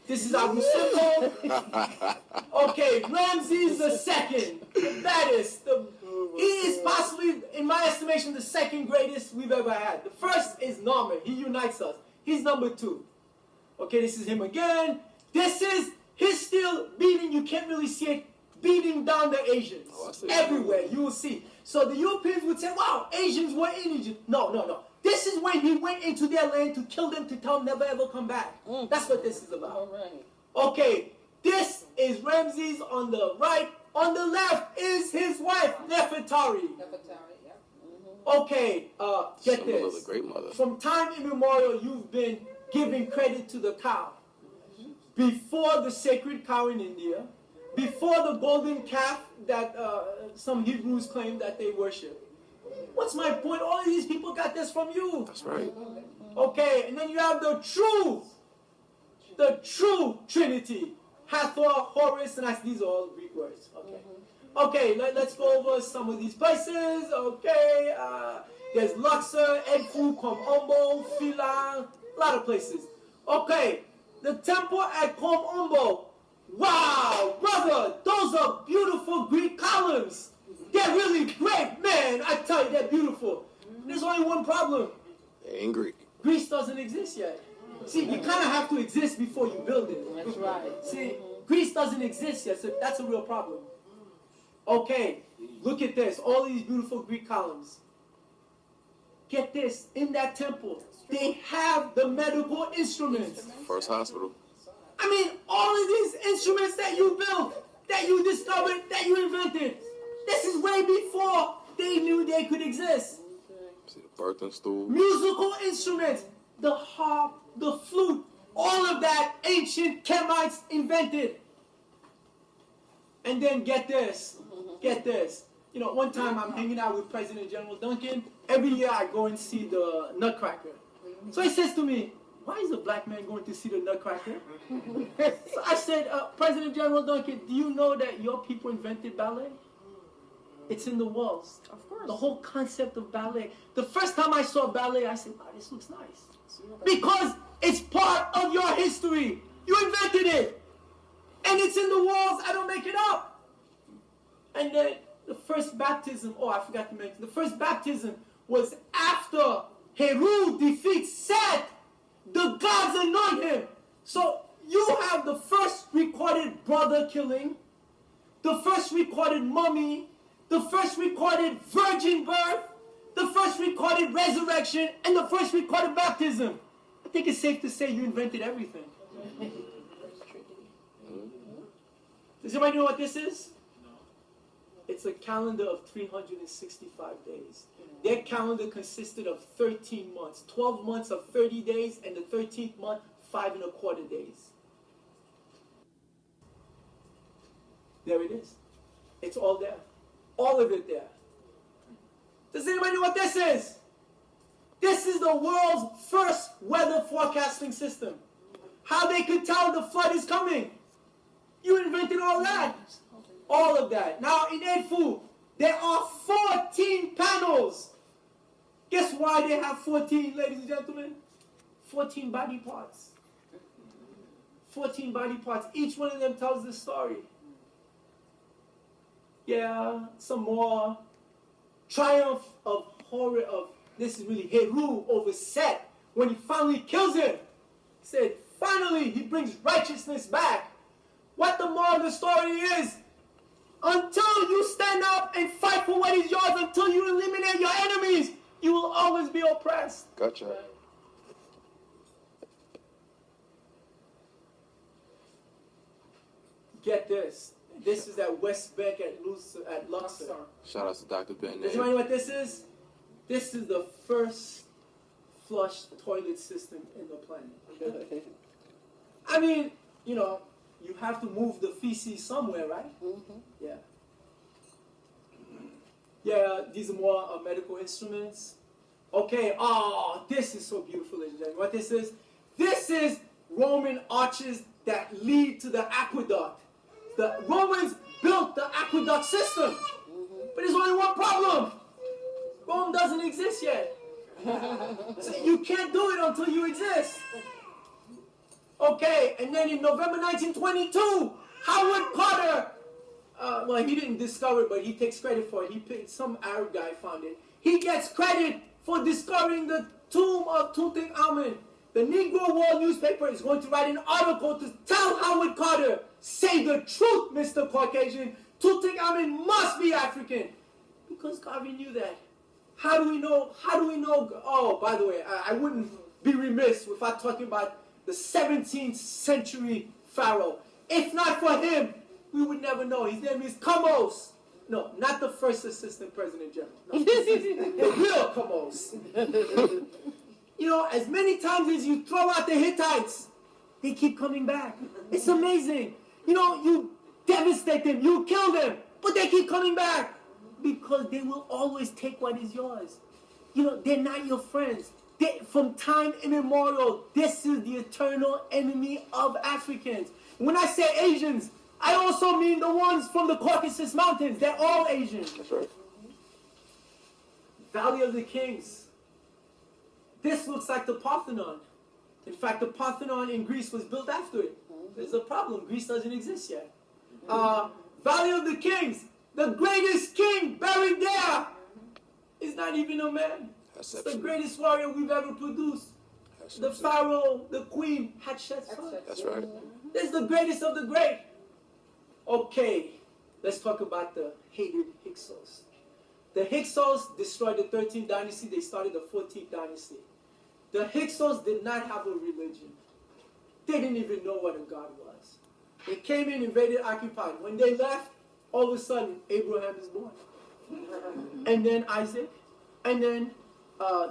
This is Abu Simbel. Okay, Ramses II. He is possibly, in my estimation, the second greatest we've ever had. The first is Norman. He unites us. He's number 2. Okay, this is him again. This is his still beating. You can't really see it. Beating down the Asians. Everywhere, you will see. So the Europeans would say, wow, Asians were in Egypt. No. This is when he went into their land to kill them, to tell them never ever come back. That's what this is about. All right. Okay, This is Ramses on the right. On the left is his wife, Nefertari. Okay, get Symbol of this. the great mother. From time immemorial, you've been giving credit to the cow. Before the sacred cow in India, before the golden calf that some Hebrews claim that they worship. What's my point? All of these people got this from you. That's right. Okay, and then you have the true Trinity. Hathor, Horus, and these are all Greek words. Okay. Okay, let's go over some of these places. Okay, there's Luxor, Edfu, Kom-Ombo, Philan, a lot of places. Okay, the temple at Kom-Ombo. Wow, brother, those are beautiful Greek columns. They're really great, man. I tell you, they're beautiful. There's only one problem. They're in Greek. Greece doesn't exist yet. See, you kind of have to exist before you build it. That's right. See, Greece doesn't exist yet, so that's a real problem. Okay, look at this. All these beautiful Greek columns. Get this. In that temple, they have the medical instruments. First hospital. I mean, all of these instruments that you built, that you discovered, that you invented, this is way before they knew they could exist. See the birthing stool. Musical instruments, the harp, the flute, all of that ancient Kemites invented. And then get this. You know, one time I'm hanging out with President General Duncan. Every year I go and see the Nutcracker. So he says to me, why is a black man going to see the Nutcracker? So I said, President General Duncan, do you know that your people invented ballet? It's in the walls. Of course. The whole concept of ballet. The first time I saw ballet, I said, wow, this looks nice. Because it's part of your history. You invented it. And it's in the walls. I don't make it up. And then the first baptism, oh, I forgot to mention, the first baptism was after Heru defeats Seth. The gods anoint him. So you have the first recorded brother killing, the first recorded mummy, the first recorded virgin birth, the first recorded resurrection, and the first recorded baptism. I think it's safe to say you invented everything. Does anybody know what this is? It's a calendar of 365 days. Their calendar consisted of 13 months, 12 months of 30 days, and the 13th month, 5 1/4 days. There it is. It's all there. All of it there. Does anybody know what this is? This is the world's first weather forecasting system. How they could tell the flood is coming. You invented all that. All of that. Now in Edfu, there are 14 panels. Guess why they have 14, ladies and gentlemen? 14 body parts. 14 body parts. Each one of them tells the story. Yeah, some more. Triumph of horror of, this is really Heru over Seth. When he finally kills him, he said, finally he brings righteousness back. What the moral of the story is, until you stand up and fight for what is yours, until you eliminate your enemies, you will always be oppressed. Gotcha. Get this. This is at West Bank at Luxor. Shout out to Dr. Ben. Does anybody know what this is? This is the first flush toilet system in the planet. I mean, you know, you have to move the feces somewhere, right? Mm-hmm. Yeah. Yeah, these are more medical instruments. Okay, oh, this is so beautiful, ladies and gentlemen. What this is? This is Roman arches that lead to the aqueduct. The Romans built the aqueduct system. But there's only one problem. Rome doesn't exist yet. So you can't do it until you exist. Okay, and then in November 1922, Howard Carter, well, he didn't discover it, but he takes credit for it. Some Arab guy found it. He gets credit for discovering the tomb of Tutankhamun. The Negro World newspaper is going to write an article to tell Howard Carter, say the truth, Mr. Caucasian. Tutankhamun must be African. Because Garvey knew that. How do we know? Oh, by the way, I wouldn't be remiss without talking about the 17th century pharaoh. If not for him, we would never know. His name is Kamos. No, not the first assistant president general. No, the real Kamos. You know, as many times as you throw out the Hittites, they keep coming back. It's amazing. You know, you devastate them, you kill them, but they keep coming back because they will always take what is yours. You know, they're not your friends. From time immemorial, this is the eternal enemy of Africans. When I say Asians, I also mean the ones from the Caucasus Mountains. They're all Asian. That's right. Valley of the Kings. This looks like the Parthenon. In fact, the Parthenon in Greece was built after it. There's a problem. Greece doesn't exist yet. Valley of the Kings. The greatest king buried there is not even a man. It's the greatest warrior we've ever produced. The pharaoh, the queen, Hatshepsut. That's right. This is the greatest of the great. Okay, let's talk about the hated Hyksos. The Hyksos destroyed the 13th dynasty. They started the 14th dynasty. The Hyksos did not have a religion. They didn't even know what a god was. They came in, invaded, occupied. When they left, all of a sudden, Abraham is born. And then Isaac, and then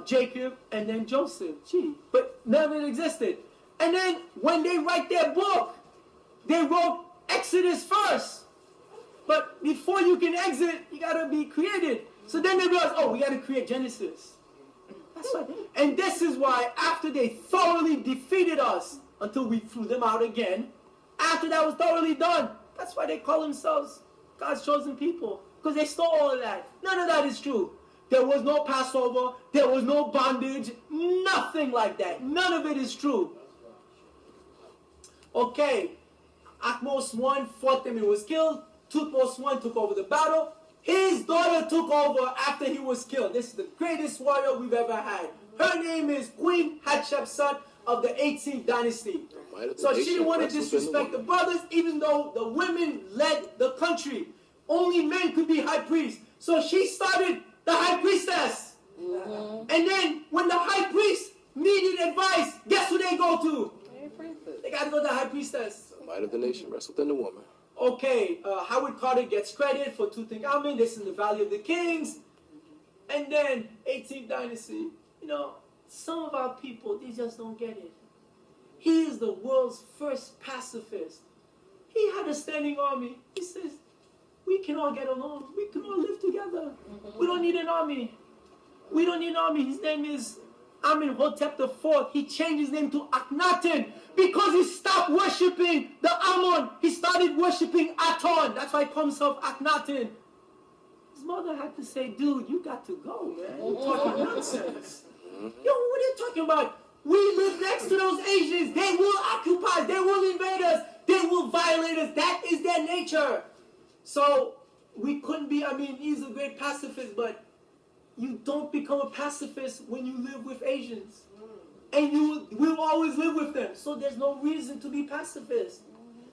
Jacob, and then Joseph. Gee, but none of it existed. And then when they write their book, they wrote Exodus first. But before you can exit, you got to be created. So then they realized, oh, we got to create Genesis. That's right. And this is why after they thoroughly defeated us, until we threw them out again, after that was thoroughly done, that's why they call themselves God's chosen people. Because they stole all of that. None of that is true. There was no Passover. There was no bondage. Nothing like that. None of it is true. Okay. Akhmos I fought them and was killed. Thutmose I took over the battle. His daughter took over after he was killed. This is the greatest warrior we've ever had. Her name is Queen Hatshepsut of the 18th dynasty. So she didn't want to disrespect the brothers, even though the women led the country. Only men could be high priests. So she started the high priestess. And then when the high priest needed advice, guess who they go to? They got to go to the high priestess. The might of the nation rests within the woman. Okay, Howard Carter gets credit for Tutankhamun. This is the Valley of the Kings. And then 18th dynasty. You know, some of our people, they just don't get it. He is the world's first pacifist. He had a standing army. He says, we can all get along. We can all live together. We don't need an army. We don't need an army. His name is Amenhotep IV. He changed his name to Akhenaten because he stopped worshipping the Ammon. He started worshipping Aton. That's why he calls himself Akhenaten. His mother had to say, dude, you got to go, man. You're talking nonsense. Yo, what are you talking about? We live next to those Asians. They will occupy. They will invade us. They will violate us. That is their nature. So we couldn't be, he's a great pacifist, but you don't become a pacifist when you live with Asians. And you will always live with them. So there's no reason to be pacifist.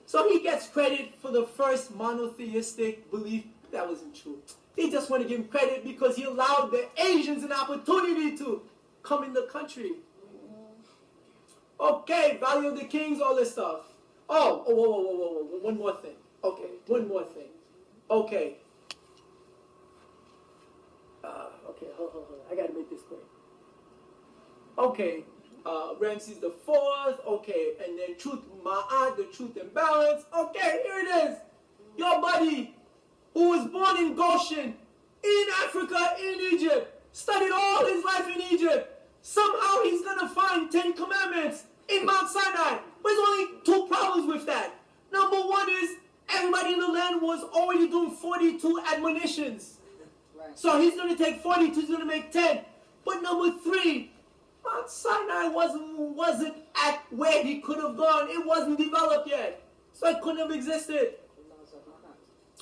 So he gets credit for the first monotheistic belief. That wasn't true. They just want to give him credit because he allowed the Asians an opportunity to come in the country. Okay, Valley of the Kings, all this stuff. Whoa. One more thing. Okay, one more thing. Okay. Hold. I gotta make this quick. Okay, Ramses the Fourth. Okay, and then Ma'at, the Truth and Balance. Okay, here it is. Your buddy, who was born in Goshen, in Africa, in Egypt, studied all his life in Egypt. Somehow he's gonna find 10 Commandments in Mount Sinai. But there's only 2 problems with that. Number one is everybody in the land was already doing 42 admonitions. Right. So he's going to take 42, he's going to make 10. But number 3, Mount Sinai wasn't at where he could have gone. It wasn't developed yet. So it couldn't have existed.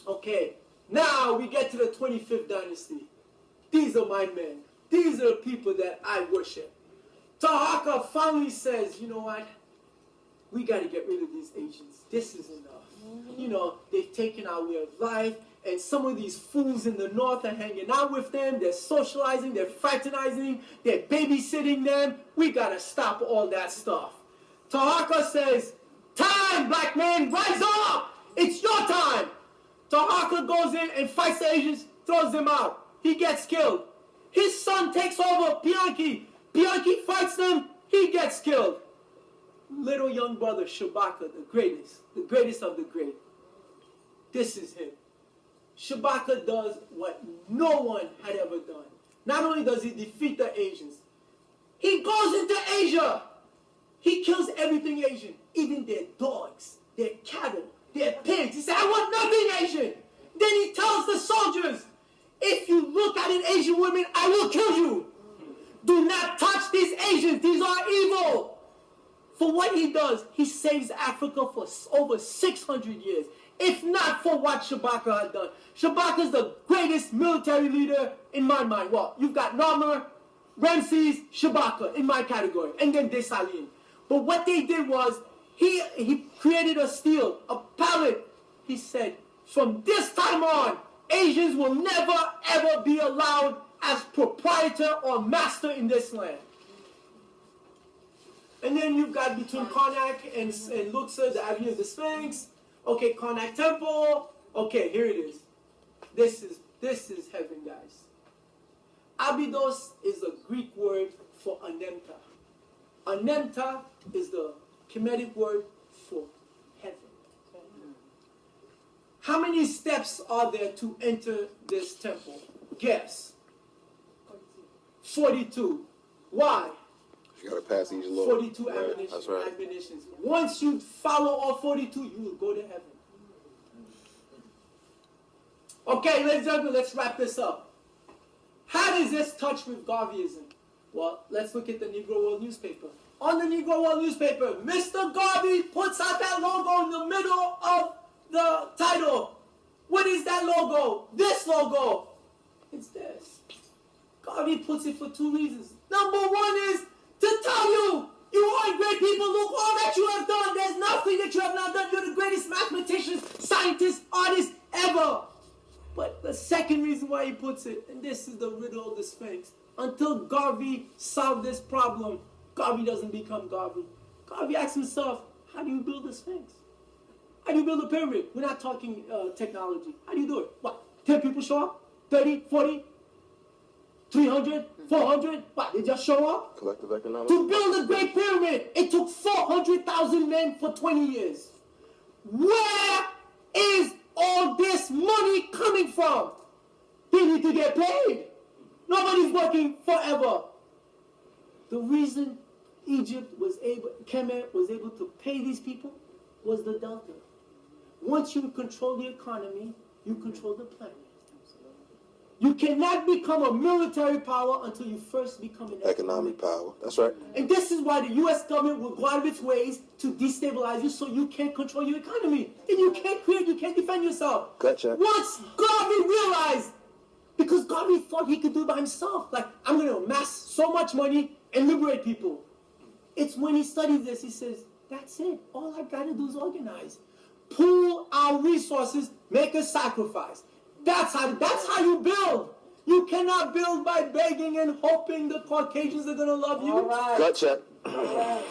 Okay, now we get to the 25th dynasty. These are my men. These are the people that I worship. Tahaka finally says, you know what? We got to get rid of these Asians. This is enough. You know, they've taken our way of life, and some of these fools in the north are hanging out with them. They're socializing, they're fraternizing, they're babysitting them. We got to stop all that stuff. Tahaka says, Time, black man, rise up! It's your time! Tahaka goes in and fights the Asians, throws them out. He gets killed. His son takes over, Bianchi. Bianchi fights them, he gets killed. Little young brother, Shabaka, the greatest of the great. This is him. Shabaka does what no one had ever done. Not only does he defeat the Asians, he goes into Asia. He kills everything Asian, even their dogs, their cattle, their pigs. He said, I want nothing Asian. Then he tells the soldiers, if you look at an Asian woman, I will kill you. Do not touch these Asians. These are evil. For what he does, he saves Africa for over 600 years. If not for what Shabaka had done. Shabaka is the greatest military leader in my mind. Well, you've got Narmer, Ramses, Shabaka in my category, and then Dessalines. But what they did was, he created a steel, a pallet. He said, from this time on, Asians will never ever be allowed as proprietor or master in this land. And then you've got between Karnak and Luxor, the Avenue of the Sphinx. Okay, Karnak Temple. Okay, here it is. This is heaven, guys. Abydos is a Greek word for Anemta. Anemta is the Kemetic word for heaven. How many steps are there to enter this temple? Guess. 42. Why? You gotta pass each law. 42 right. admonitions. That's right. Admonitions. Once you follow all 42, you will go to heaven. Okay, ladies and gentlemen, let's wrap this up. How does this touch with Garveyism? Well, let's look at the Negro World newspaper. On the Negro World newspaper, Mr. Garvey puts out that logo in the middle of the title. What is that logo? This logo. It's this. Garvey puts it for two reasons. Number one is to tell you, you are great people. Look all that you have done. There's nothing that you have not done. You're the greatest mathematicians, scientists, artists ever. But the second reason why he puts it, and this is the riddle of the Sphinx, until Garvey solved this problem, Garvey doesn't become Garvey. Garvey asks himself, how do you build a Sphinx? How do you build a pyramid? We're not talking technology. How do you do it? What, 10 people show up? 30, 40, 300, 400? What, they just show up? Collective economics. To build a great pyramid, it took 400,000 men for 20 years. Where is all this money coming from? They need to get paid. Nobody's working forever. The reason Kemet was able to pay these people was the Delta. Once you control the economy, you control the planet. You cannot become a military power until you first become an Economic power. That's right. And this is why the U.S. government will go out of its ways to destabilize you so you can't control your economy. Then you can't create, you can't defend yourself. Gotcha. Once Garvey realized, because Garvey thought he could do it by himself, like, I'm going to amass so much money and liberate people. It's when he studied this, he says, that's it. All I got to do is organize. Pool our resources, make a sacrifice. That's how you build. You cannot build by begging and hoping the Caucasians are going to love you. All right. Gotcha. All right.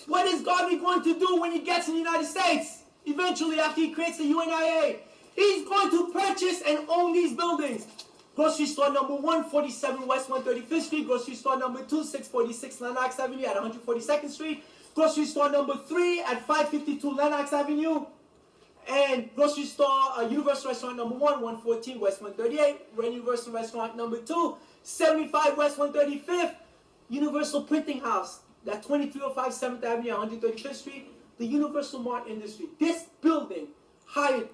What is Garvey going to do when he gets in the United States? Eventually, after he creates the UNIA, he's going to purchase and own these buildings. Grocery store number 147 West 135th Street. Grocery store number 2, 646 Lenox Avenue at 142nd Street. Grocery store number 3 at 552 Lenox Avenue. And grocery store, Universal Restaurant number 1, 114 West 138. Universal Restaurant number 2, 75 West 135th. Universal Printing House, that 2305 7th Avenue at 135th Street. The Universal Mart Industry. This building hired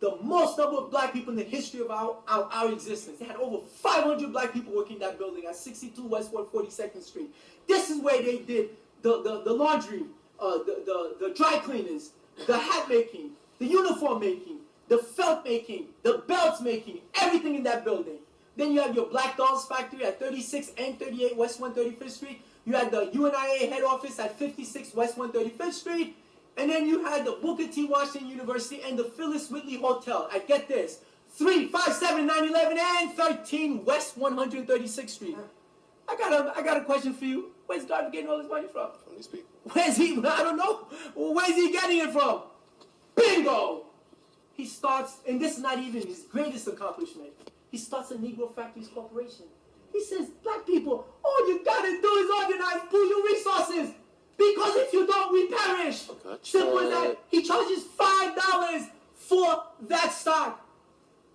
the most number of black people in the history of our existence. They had over 500 black people working in that building at 62 West 142nd Street. This is where they did the laundry, the dry cleaners, the hat making, the uniform making, the felt making, the belts making, everything in that building. Then you have your Black Dolls factory at 36 and 38 West 135th Street. You had the UNIA head office at 56 West 135th Street. And then you had the Booker T. Washington University and the Phyllis Whitley Hotel at, get this, 3, 5, 7, 9, 11, and 13 West 136th Street. I got a question for you. Where's Garvey getting all his money from? From these people. Where's he? I don't know. Where's he getting it from? Bingo! He starts, and this is not even his greatest accomplishment. He starts a Negro Factories Corporation. He says, black people, all you gotta do is organize, pool your resources. Because if you don't, we perish. Okay. Simple as that. He charges $5 for that stock.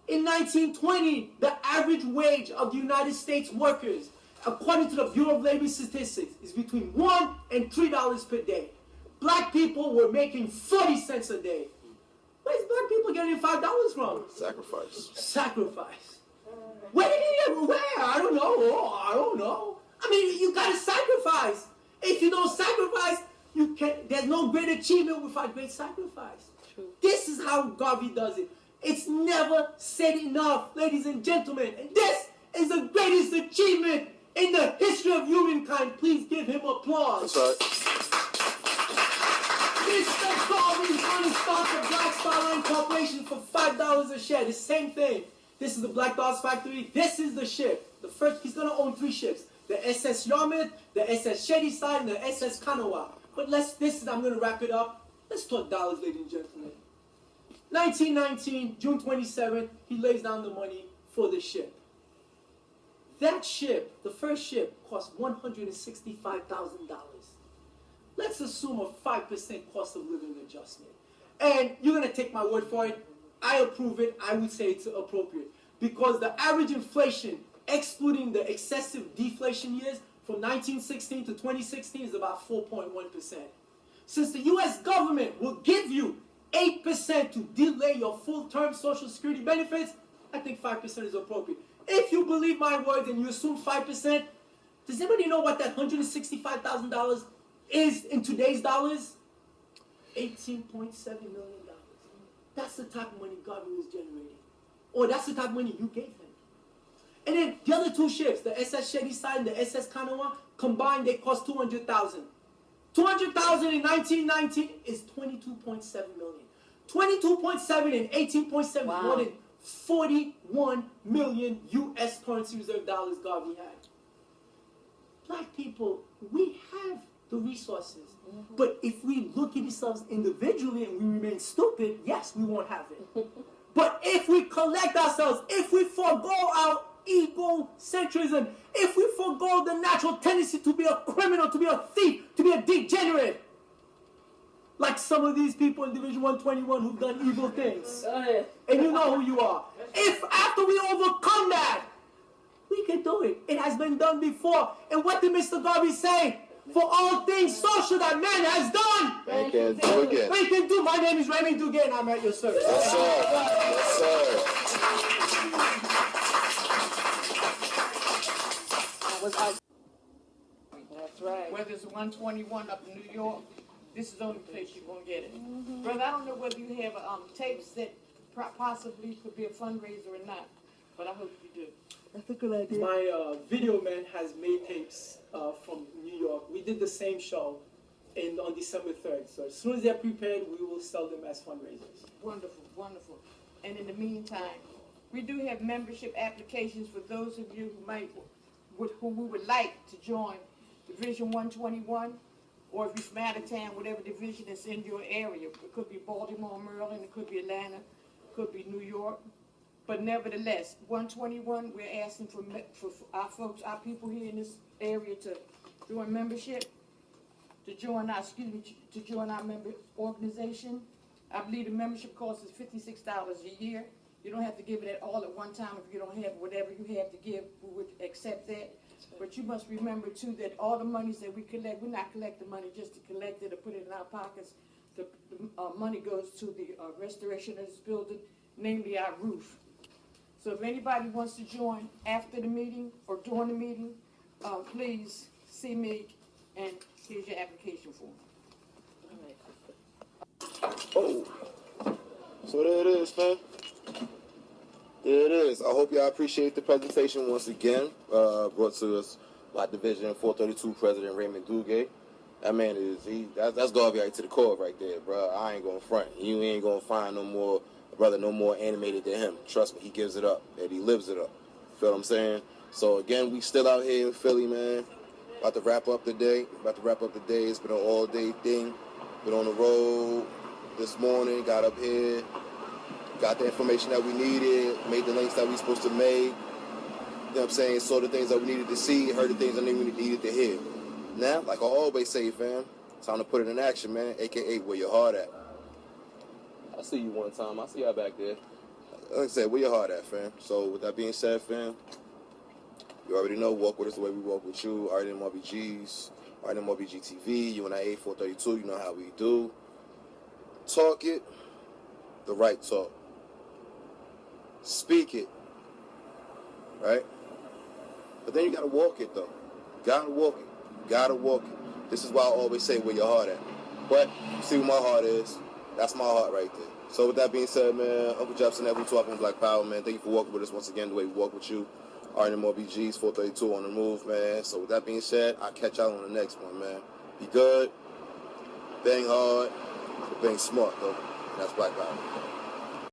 In 1920, the average wage of the United States workers, according to the Bureau of Labor Statistics, is between $1 and $3 per day. Black people were making 40 cents a day. Where's black people getting $5 from? Sacrifice. Sacrifice. Where did he ever? Where? I don't know. Oh, I don't know. I mean, you gotta sacrifice. If you don't sacrifice, you can't. There's no great achievement without great sacrifice. True. This is how Garvey does it. It's never said enough, ladies and gentlemen. And this is the greatest achievement in the history of humankind. Please give him applause. That's right. Mr. Garvey's going to start the Black Star Line Corporation for $5 a share. The same thing. This is the Black Dogs Factory. This is the ship. The first, he's going to own 3 ships. The SS Yarmouth, the SS Shadyside, and the SS Kanawha. But I'm going to wrap it up. Let's talk dollars, ladies and gentlemen. 1919, June 27th, he lays down the money for the ship. That ship, the first ship, cost $165,000. Let's assume a 5% cost of living adjustment. And you're going to take my word for it. I approve it. I would say it's appropriate. Because the average inflation, excluding the excessive deflation years, from 1916 to 2016 is about 4.1%. Since the U.S. government will give you 8% to delay your full-term Social Security benefits, I think 5% is appropriate. If you believe my words and you assume 5%, does anybody know what that $165,000 is in today's dollars? $18.7 million. That's the type of money Garvey was generating. Or that's the type of money you gave him. And then the other 2 ships, the SS Shadyside and the SS Kanawha, combined they cost $200,000. $200,000 in 1919 is $22.7 million. 22.7 and 18.7 Wow. more than 41 million U.S. currency reserve dollars Garvey had. Black people, we have the resources. But if we look at ourselves individually and we remain stupid, yes, we won't have it. But if we collect ourselves, if we forego our egocentrism, if we forego the natural tendency to be a criminal, to be a thief, to be a degenerate, like some of these people in Division 121 who've done evil things, and you know who you are. If after we overcome that, we can do it. It has been done before. And what did Mr. Garvey say? For all things social that man has done, Man can't do again. we can do. My name is Raymond Duge, and I'm at your service. Yes, sir. Yes, sir. That's right. Whether it's 121 up in New York, this is the only place you're going to get it. Brother, I don't know whether you have tapes that possibly could be a fundraiser or not, but I hope you do. That's a good idea. My video man has made tapes from New York. We did the same show on December 3rd. So as soon as they're prepared, we will sell them as fundraisers. Wonderful, wonderful. And in the meantime, we do have membership applications for those of you who would like to join Division 121, or if you're from out of town, whatever division is in your area. It could be Baltimore, Maryland, it could be Atlanta, it could be New York. But nevertheless, 121, we're asking for our folks, our people here in this area to join membership, to join our member organization. I believe the membership cost is $56 a year. You don't have to give it all at one time. If you don't have whatever you have to give, we would accept that. But you must remember too that all the monies that we collect, we're not collecting money just to collect it or put it in our pockets. The money goes to the restoration of this building, namely our roof. So if anybody wants to join after the meeting or during the meeting, please see me, and here's your application form. Oh. So there it is, man. There it is. I hope y'all appreciate the presentation once again, brought to us by Division 432 President Raymond Duge. That man that's Garvey to the core right there, bro. I ain't gonna front. You ain't gonna find no more animated than him. Trust me, he gives it up, and he lives it up. Feel what I'm saying? So again, we still out here in Philly, man. About to wrap up the day. It's been an all-day thing. Been on the road this morning. Got up here. Got the information that we needed. Made the links that we supposed to make. You know what I'm saying? Saw the things that we needed to see. Heard the things that we needed to hear. Now, like I always say, fam, time to put it in action, man. AKA, where your heart at? I see you one time. I see y'all back there. Like I said, where your heart at, fam? So with that being said, fam, you already know, walk with us the way we walk with you. RANM BOOGIE'S, RANM BG TV, UNIA 432, you know how we do. Talk it, the right talk. Speak it, right? But then you gotta walk it, though. Gotta walk it. This is why I always say where your heart at. But you see where my heart is. That's my heart right there. So with that being said, man, Uncle Jefferson, every talking Black Power, man. Thank you for walking with us once again the way we walk with you. RANM BG's 432 on the move, man. So with that being said, I'll catch y'all on the next one, man. Be good, bang hard, but bang smart, though. And that's Black Power.